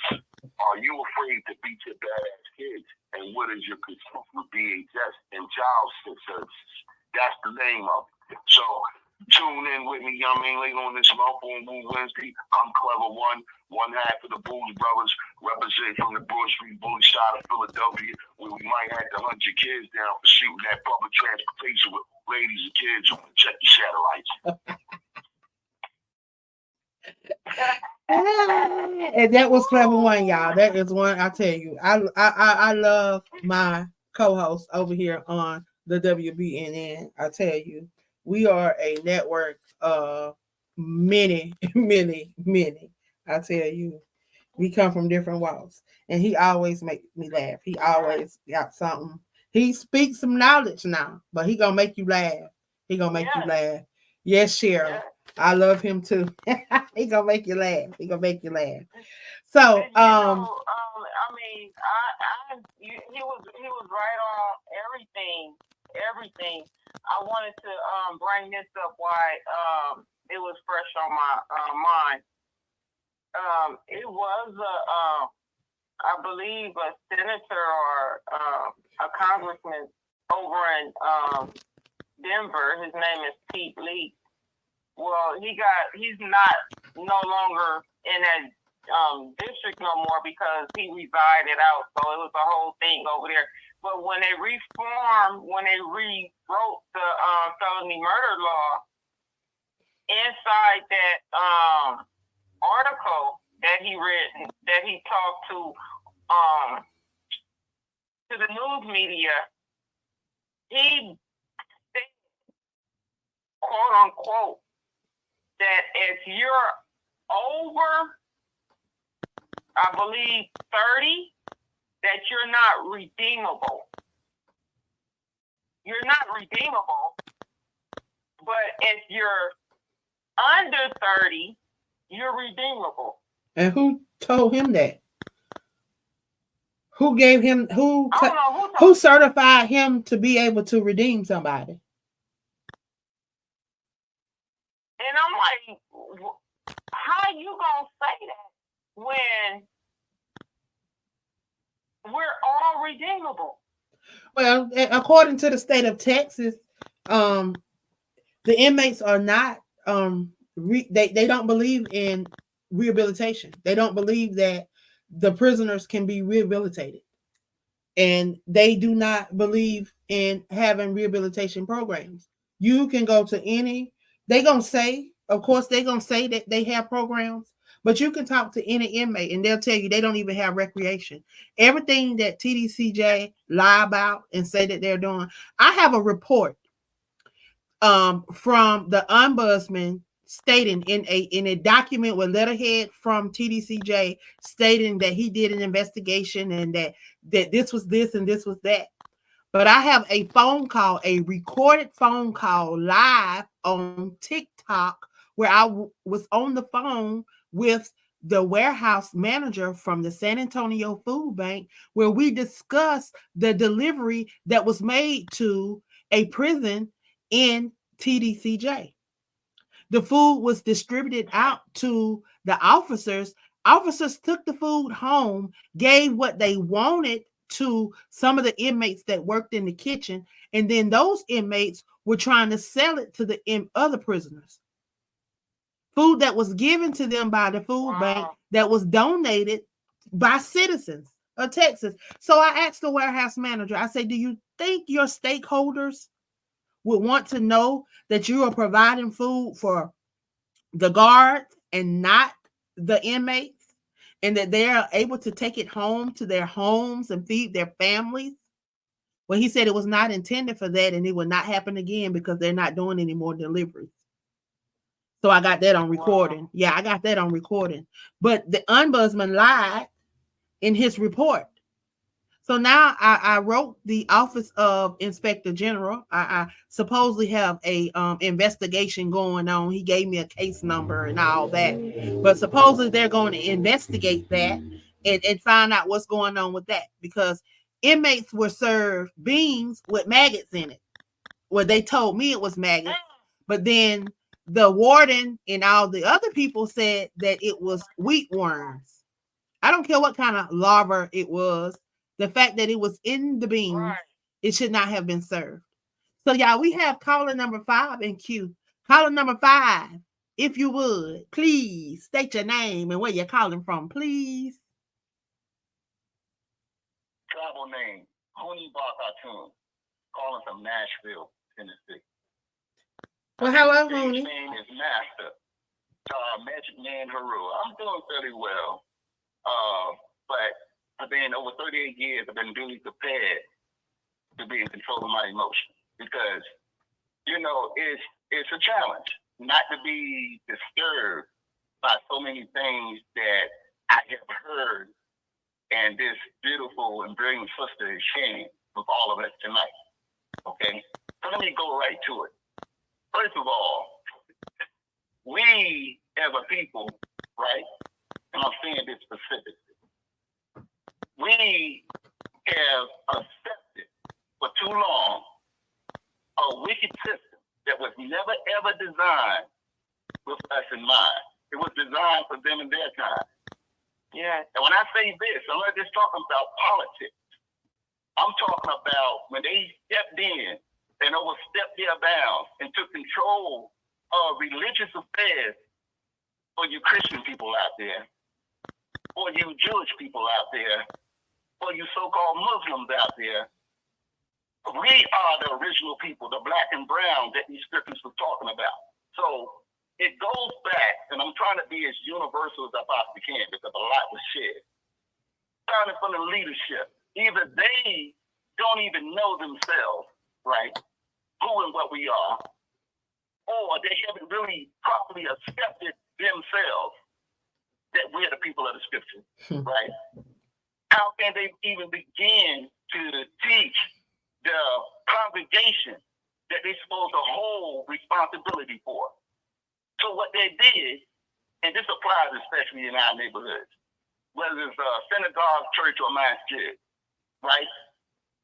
are you afraid to beat your badass kids? And what is your concern with VHS and child services? That's the name of it. So tune in with me, you know what I mean, later on this month on Wednesday. I'm Clever one half of the Bulls Brothers, representing from the Broad Street Bully side of Philadelphia, where we might have to hunt your kids down for shooting at public transportation with ladies and kids who want to check your satellites. And that was Clever One, y'all. That is one, I tell you. I love my co-host over here on the WBNN. I tell you, we are a network of many. I tell you, we come from different walks, and he always makes me laugh. He always got something. He speaks some knowledge now, but he gonna make you laugh. He gonna make you laugh. Yes, Cheryl. I love him too. He gonna make you laugh. He gonna make you laugh. So, he was right on everything. I wanted to bring this up why it was fresh on my mind. It was I believe a senator or a congressman over in Denver. His name is Pete Lee. Well, he's no longer in that district no more because he resided out. So it was a whole thing over there. But when they rewrote the felony murder law, inside that article that he read, that he talked to the news media, he said, quote unquote, that if you're over, I believe, 30, that you're not redeemable. You're not redeemable. But if you're under 30, you're redeemable. And who told him that? Who gave him, who certified him to be able to redeem somebody? And I'm like, how you gonna say that when we're all redeemable? Well, according to the state of Texas, the inmates are not they don't believe in rehabilitation. They don't believe that the prisoners can be rehabilitated. and they do not believe in having rehabilitation programs. You can go to any, they're going to say, of course, they're going to say that they have programs, but you can talk to any inmate and they'll tell you they don't even have recreation. Everything that TDCJ lie about and say that they're doing. I have a report from the ombudsman stating in a document with letterhead from TDCJ stating that he did an investigation and that this was this and this was that. But I have a phone call, a recorded phone call live on TikTok where I was on the phone with the warehouse manager from the San Antonio Food Bank, where we discussed the delivery that was made to a prison in TDCJ. The food was distributed out to the officers. Officers took the food home, gave what they wanted to some of the inmates that worked in the kitchen, and then those inmates were trying to sell it to the other prisoners. Food that was given to them by the food bank that was donated by citizens of Texas. So I asked the warehouse manager, I said, do you think your stakeholders would want to know that you are providing food for the guards and not the inmates, and that they are able to take it home to their homes and feed their families? Well, he said it was not intended for that and it would not happen again because they're not doing any more deliveries. So I got that on recording. Wow. Yeah, I got that on recording. But the ombudsman lied in his report. So now I wrote the Office of Inspector General. I supposedly have a investigation going on. He gave me a case number and all that. But supposedly they're going to investigate that and find out what's going on with that. Because inmates were served beans with maggots in it. Well, they told me it was maggots. But then the warden and all the other people said that it was wheat worms. I don't care what kind of larva it was. The fact that it was in the beans, it should not have been served. So, y'all, we have caller number 5 in queue. Caller number 5, if you would, please state your name and where you're calling from, please. Travel name, Hooney Barkatun, calling from Nashville, Tennessee. Well, hello, Hooney. His name is Master, Magic Man Haru. I'm doing fairly well, but I've been over 38 years. I've been really prepared to be in control of my emotions because, you know, it's a challenge not to be disturbed by so many things that I have heard, and this beautiful and brilliant sister is sharing with all of us tonight. Okay, so let me go right to it. First of all, we as a people, right, and I'm saying this specifically, we have accepted for too long a wicked system that was never ever designed with us in mind. It was designed for them in their time. Yeah. And when I say this, I'm not just talking about politics. I'm talking about when they stepped in and overstepped their bounds and took control of religious affairs for you Christian people out there, for you Jewish people out there, for you so-called Muslims out there. We are the original people, the black and brown that these scriptures were talking about. So it goes back, and I'm trying to be as universal as I possibly can because a lot was shared. Starting from the leadership, either they don't even know themselves, right, who and what we are, or they haven't really properly accepted themselves that we're the people of the scripture, right? How can they even begin to teach the congregation that they're supposed to hold responsibility for? So what they did, and this applies especially in our neighborhoods, whether it's a synagogue, church, or masjid, right?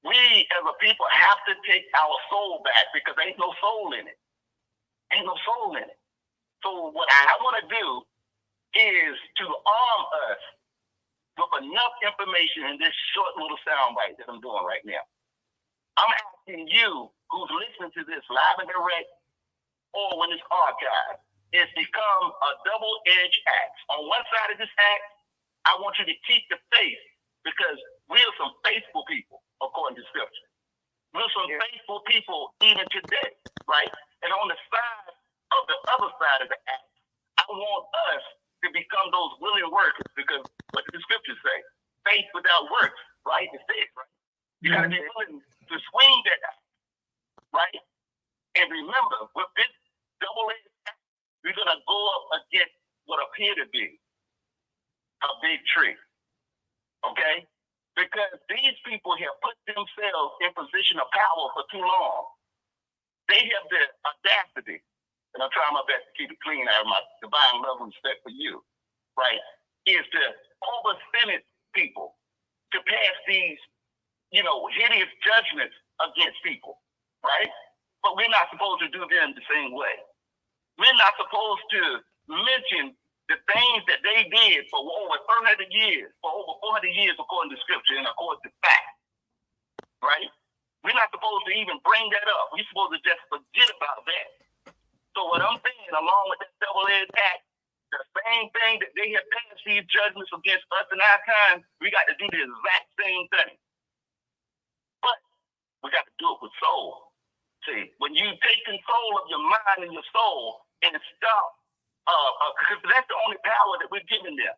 We as a people have to take our soul back because there ain't no soul in it. Ain't no soul in it. So what I want to do is to arm us with enough information in this short little soundbite that I'm doing right now. I'm asking you who's listening to this live and direct or when it's archived, it's become a double-edged axe. On one side of this axe, I want you to keep the faith because We are some faithful people, according to Scripture. We're some faithful people even today, right? And on the side of the other side of the act, I want us to become those willing workers, because what did the Scriptures say? Faith without works, right? It says, right? You got to be willing to swing that act, right? And remember, with this double-edged act, we're going to go up against what appear to be a big tree, okay? Because these people have put themselves in position of power for too long. They have the audacity, and I'm trying my best to keep it clean out of my divine love and respect for you, right, is to over-sentence people, to pass these, hideous judgments against people, right? But we're not supposed to do them the same way. We're not supposed to mention the things that they did for over 400 years, according to Scripture and according to fact, right? We're not supposed to even bring that up. We're supposed to just forget about that. So what I'm saying, along with that double-edged act, the same thing that they have passed these judgments against us in our time, we got to do the exact same thing. But we got to do it with soul. See, when you take control of your mind and your soul and stop, because that's the only power that we're giving them.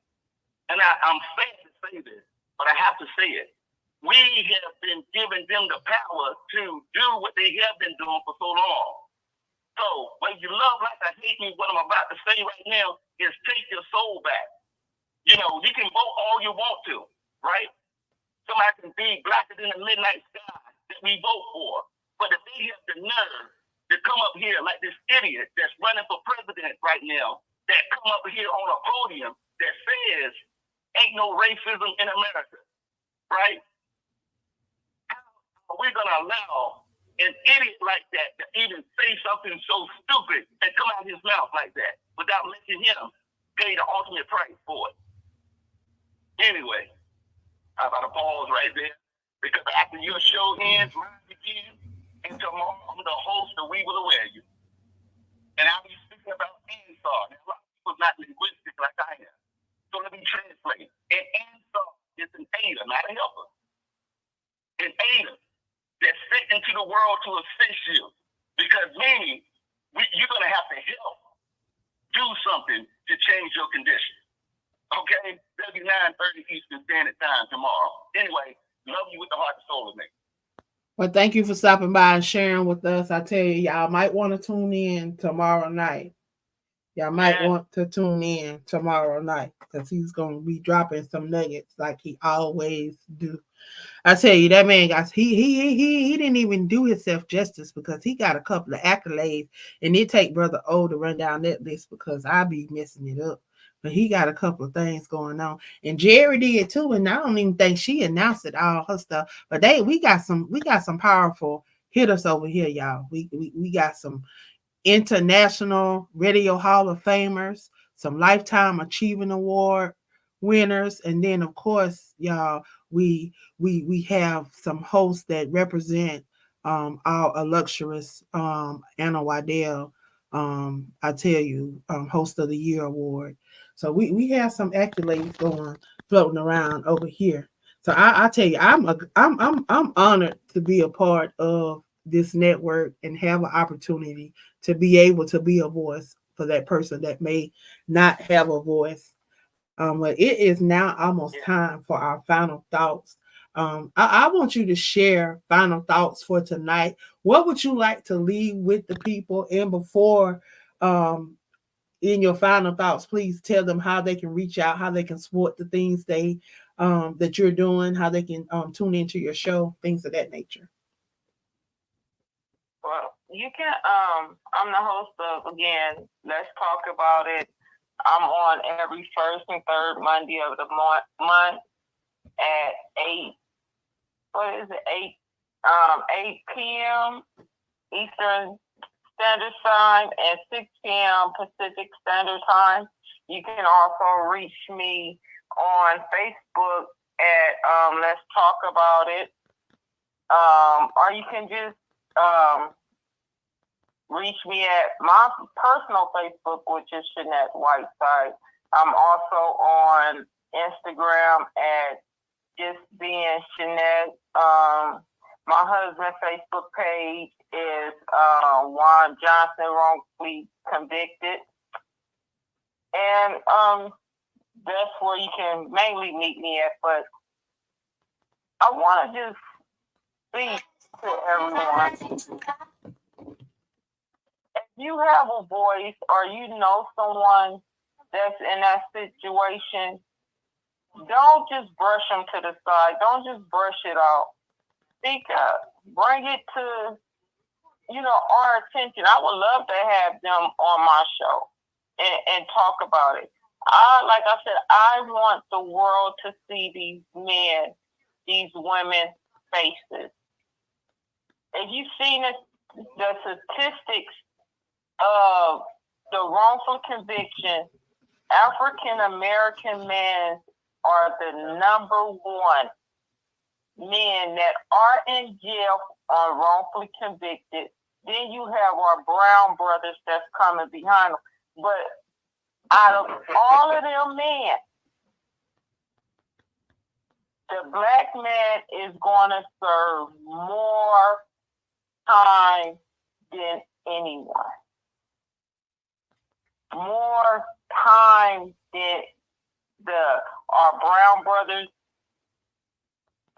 And I'm sad to say this, but I have to say it. We have been giving them the power to do what they have been doing for so long. So when you love like I hate me, what I'm about to say right now is take your soul back. You can vote all you want to, right? Somebody can be blacker than the midnight sky that we vote for. But if they have the nerve to come up here like this idiot that's running for president right now, that come up here on a podium that says ain't no racism in America, right? How are we going to allow an idiot like that to even say something so stupid and come out of his mouth like that without letting him pay the ultimate price for it? Anyway, I'm about to pause right there, because after your show ends, mine begins, and tomorrow I'm the host of We Will Aware You. And I'll be speaking about Ansar. Now, a lot of people not linguistic like I am. So let me translate. An Ansar is an aider, not a helper. An aider that's sent into the world to assist you. Because meaning, you're going to have to help do something to change your condition. Okay? That'll be 9:30 Eastern Standard Time tomorrow. Anyway, love you with the heart and soul of me. Well, thank you for stopping by and sharing with us. I tell you, y'all might want to tune in tomorrow night. Because he's going to be dropping some nuggets like he always do. I tell you, that man got he didn't even do himself justice, because he got a couple of accolades, and it take Brother O to run down that list, because I be messing it up. But he got a couple of things going on, and Jerry did too. And I don't even think she announced it, all her stuff. But we got some powerful hitters over here, y'all. We got some International Radio Hall of Famers, some Lifetime Achievement Award winners, and then of course, y'all, we have some hosts that represent our illustrious Anna Waddell. I tell you, Host of the Year award. So we have some accolades floating around over here. So I tell you, I'm honored to be a part of this network and have an opportunity to be able to be a voice for that person that may not have a voice. But it is now almost time for our final thoughts. I want you to share final thoughts for tonight. What would you like to leave with the people? And before, in your final thoughts, please tell them how they can reach out, how they can support the things that you're doing, how they can tune into your show, things of that nature. Well, you can. I'm the host of, again, Let's Talk About It. I'm on every first and third Monday of the month at 8 p.m. Eastern Standard Time and 6 p.m. Pacific Standard Time. You can also reach me on Facebook at Let's Talk About It. Or you can just reach me at my personal Facebook, which is Shanette Whiteside. I'm also on Instagram at just being Shanette. My husband's Facebook page is Juan Johnson, wrongfully convicted. And that's where you can mainly meet me at. But I want to just speak to everyone. If you have a voice or you know someone that's in that situation, don't just brush them to the side. Don't just brush it off. Speak up. Bring it to, our attention. I would love to have them on my show and talk about it. Like I said, I want the world to see these men, these women's faces. If you've seen the statistics of the wrongful conviction, African American men are the number one men that are in jail on wrongfully convicted. Then you have our brown brothers that's coming behind them. But out of all of them men, the black man is going to serve more time than anyone. More time than our brown brothers,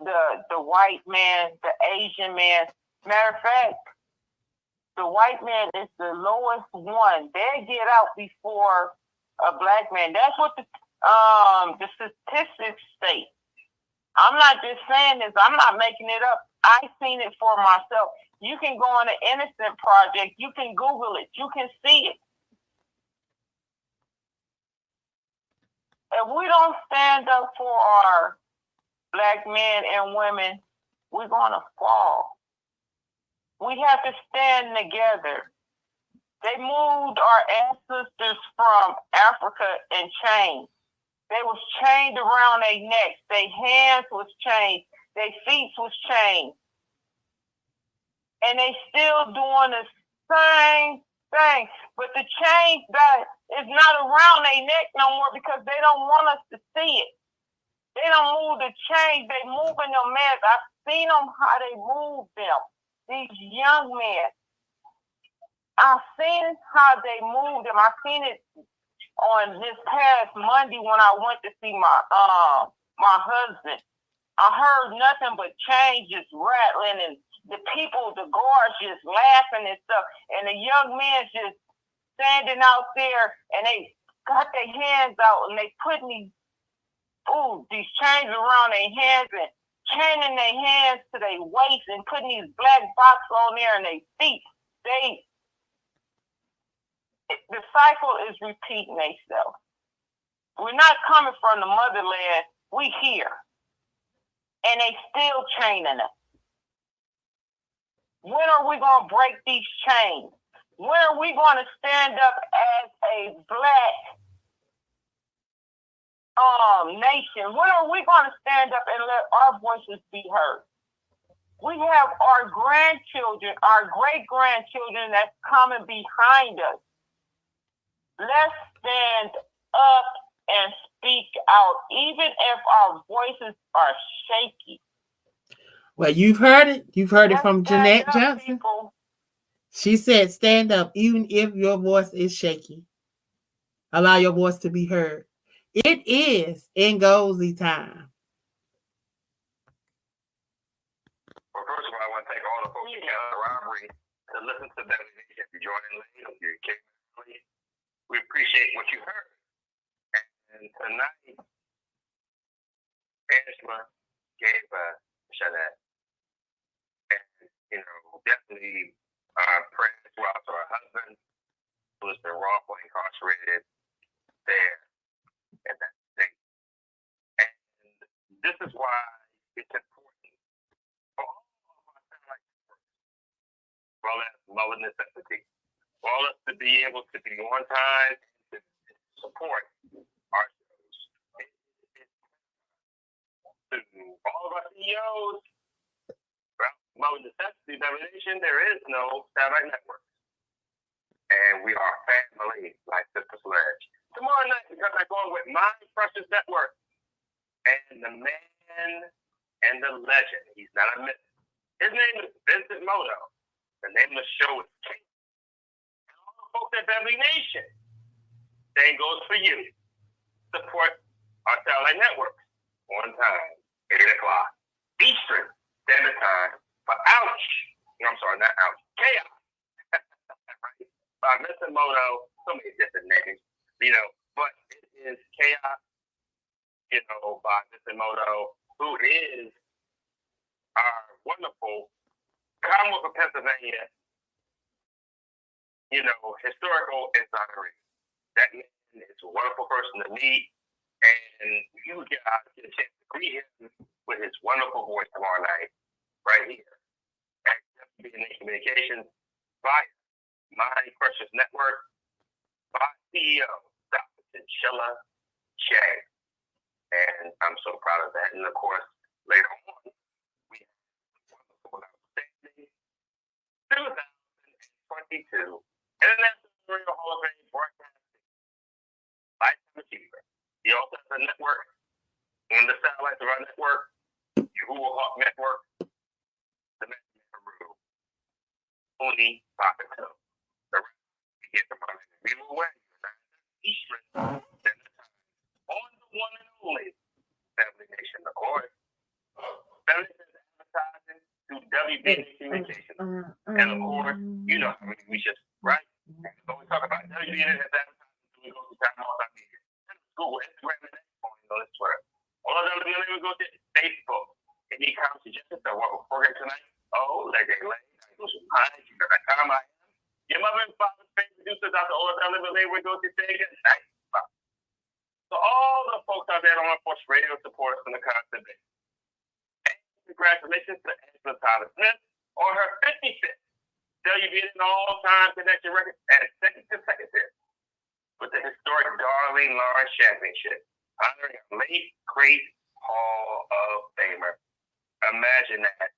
the white man, the Asian man. Matter of fact, the white man is the lowest one. They get out before a black man. That's what the statistics state. I'm not just saying this. I'm not making it up. I've seen it for myself. You can go on the Innocent Project. You can Google it. You can see it. If we don't stand up for our black men and women, we're going to fall. We have to stand together. They moved our ancestors from Africa in chains. They was chained around their necks. Their hands was chained. Their feet was chained. And they still doing the same thing. But the chain that is not around their neck no more because they don't want us to see it. They don't move the chains. They moving them men. I've seen them how they move them. These young men. I've seen how they move them. I've seen it on this past Monday when I went to see my husband. I heard nothing but chains just rattling and the people, the guards just laughing and stuff. And the young men just standing out there and they got their hands out and they putting these chains around their hands and chaining their hands to their waist and putting these black boxes on there and their feet. The cycle is repeating itself. We're not coming from the motherland. We here. And they still chaining us. When are we going to break these chains? When are we going to stand up as a black nation? When are we going to stand up and let our voices be heard? We have our grandchildren, our great-grandchildren that's coming behind us. Let's stand up and speak out, even if our voices are shaky. Well, you've heard it. You've heard it from Jeanette Johnson. People. She said, stand up, even if your voice is shaky. Allow your voice to be heard. It is Ngozi time. Well, first of all, I want to thank all the folks who came out of the robbery to listen to that. If you're joining late, if you came late, we appreciate what you heard. And tonight, Angela gave Shanette. And, definitely prayers go out to her husband who has been wrongfully incarcerated there in that state. And this is why it's important for all of our satellite networks, as well as Love and Necessity, for all of us to be able to be on time and to support our shows. To all of our CEOs, Love and Necessity Nation, there is no satellite network. And we are family, like Sister Sledge. Tomorrow night, we come back on with My Precious Network. And the man man and the legend. He's not a myth. His name is Vincent Moto. The name of the show is King. And all the folks at Beverly Nation, same goes for you. Support our satellite networks on time, 8 o'clock Eastern Standard Time for Ouch. No, I'm sorry, not Ouch. Chaos. Right? By Mr. Moto, so many different names, but it is Chaos, by Mr. Moto, who is our wonderful Commonwealth of Pennsylvania, historical insider. That man is a wonderful person to meet, and you guys get a chance to greet him with his wonderful voice tomorrow night, right here at Wbnn Communications via My Precious Network by CEO Dr. Chinchilla J. And I'm so proud of that. And of course, later on, we have wonderful, outstanding 2022 International Radio Hall of Fame broadcasting lifetime achiever. He also has a network on the satellites of our network, IIRHOF network, the Peru, Uni Papito. The rest we get from our we will win. Eastern Standard Time on the one and only Family Nation, of course. Family Nation advertising through Wbnn Communications. And of course, we just, right? So we talk about Wbnn has advertising through Ngozi Time Multimedia. Google, Instagram, and Twitter. All of them, we go to Facebook. Any comments, suggestions on what we're programming tonight? Oh, like they lay. I am. Your mother and father's favorite producer, Dr. Waddell, we go to say good night. So all the folks out there on Force Radio support us from the constant base. And congratulations to Angela Tyler Smith on her 55th Wbnn all-time connection record and second consecutive with the historic Darlene Lawrence Championship, honoring a late, great Hall of Famer. Imagine that.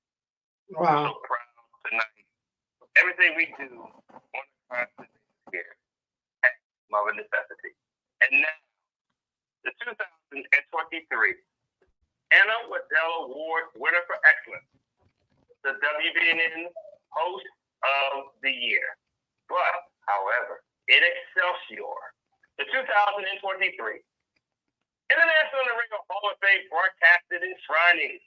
Wow. I'm so proud tonight. Everything we do on the constant basis here at Mother Necessity. And now, the 2023 Anna Waddell Award winner for excellence, the Wbnn host of the year. But, however, in Excelsior, the 2023 International Radio Hall of Fame broadcasted Eshrinee,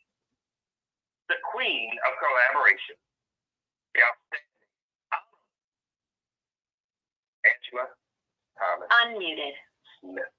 the queen of collaboration, the outstanding Angela Thomas Unmuted. Smith.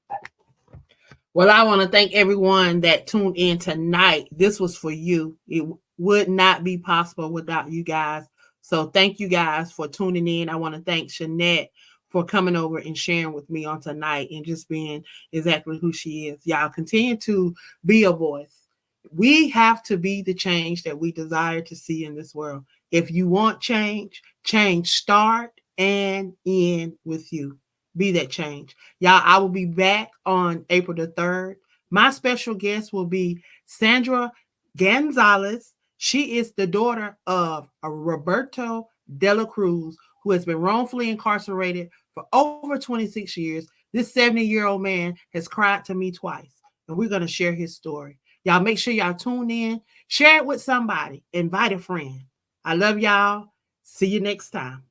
Well, I want to thank everyone that tuned in tonight. This was for you. It would not be possible without you guys. So thank you guys for tuning in. I want to thank Shanette for coming over and sharing with me on tonight and just being exactly who she is. Y'all continue to be a voice. We have to be the change that we desire to see in this world. If you want change, change start and end with you. Be that change. Y'all, I will be back on April the 3rd. My special guest will be Sandra Gonzalez. She is the daughter of Roberto de la Cruz, who has been wrongfully incarcerated for over 26 years. This 70-year-old man has cried to me twice, and we're going to share his story. Y'all make sure y'all tune in, share it with somebody, invite a friend. I love y'all. See you next time.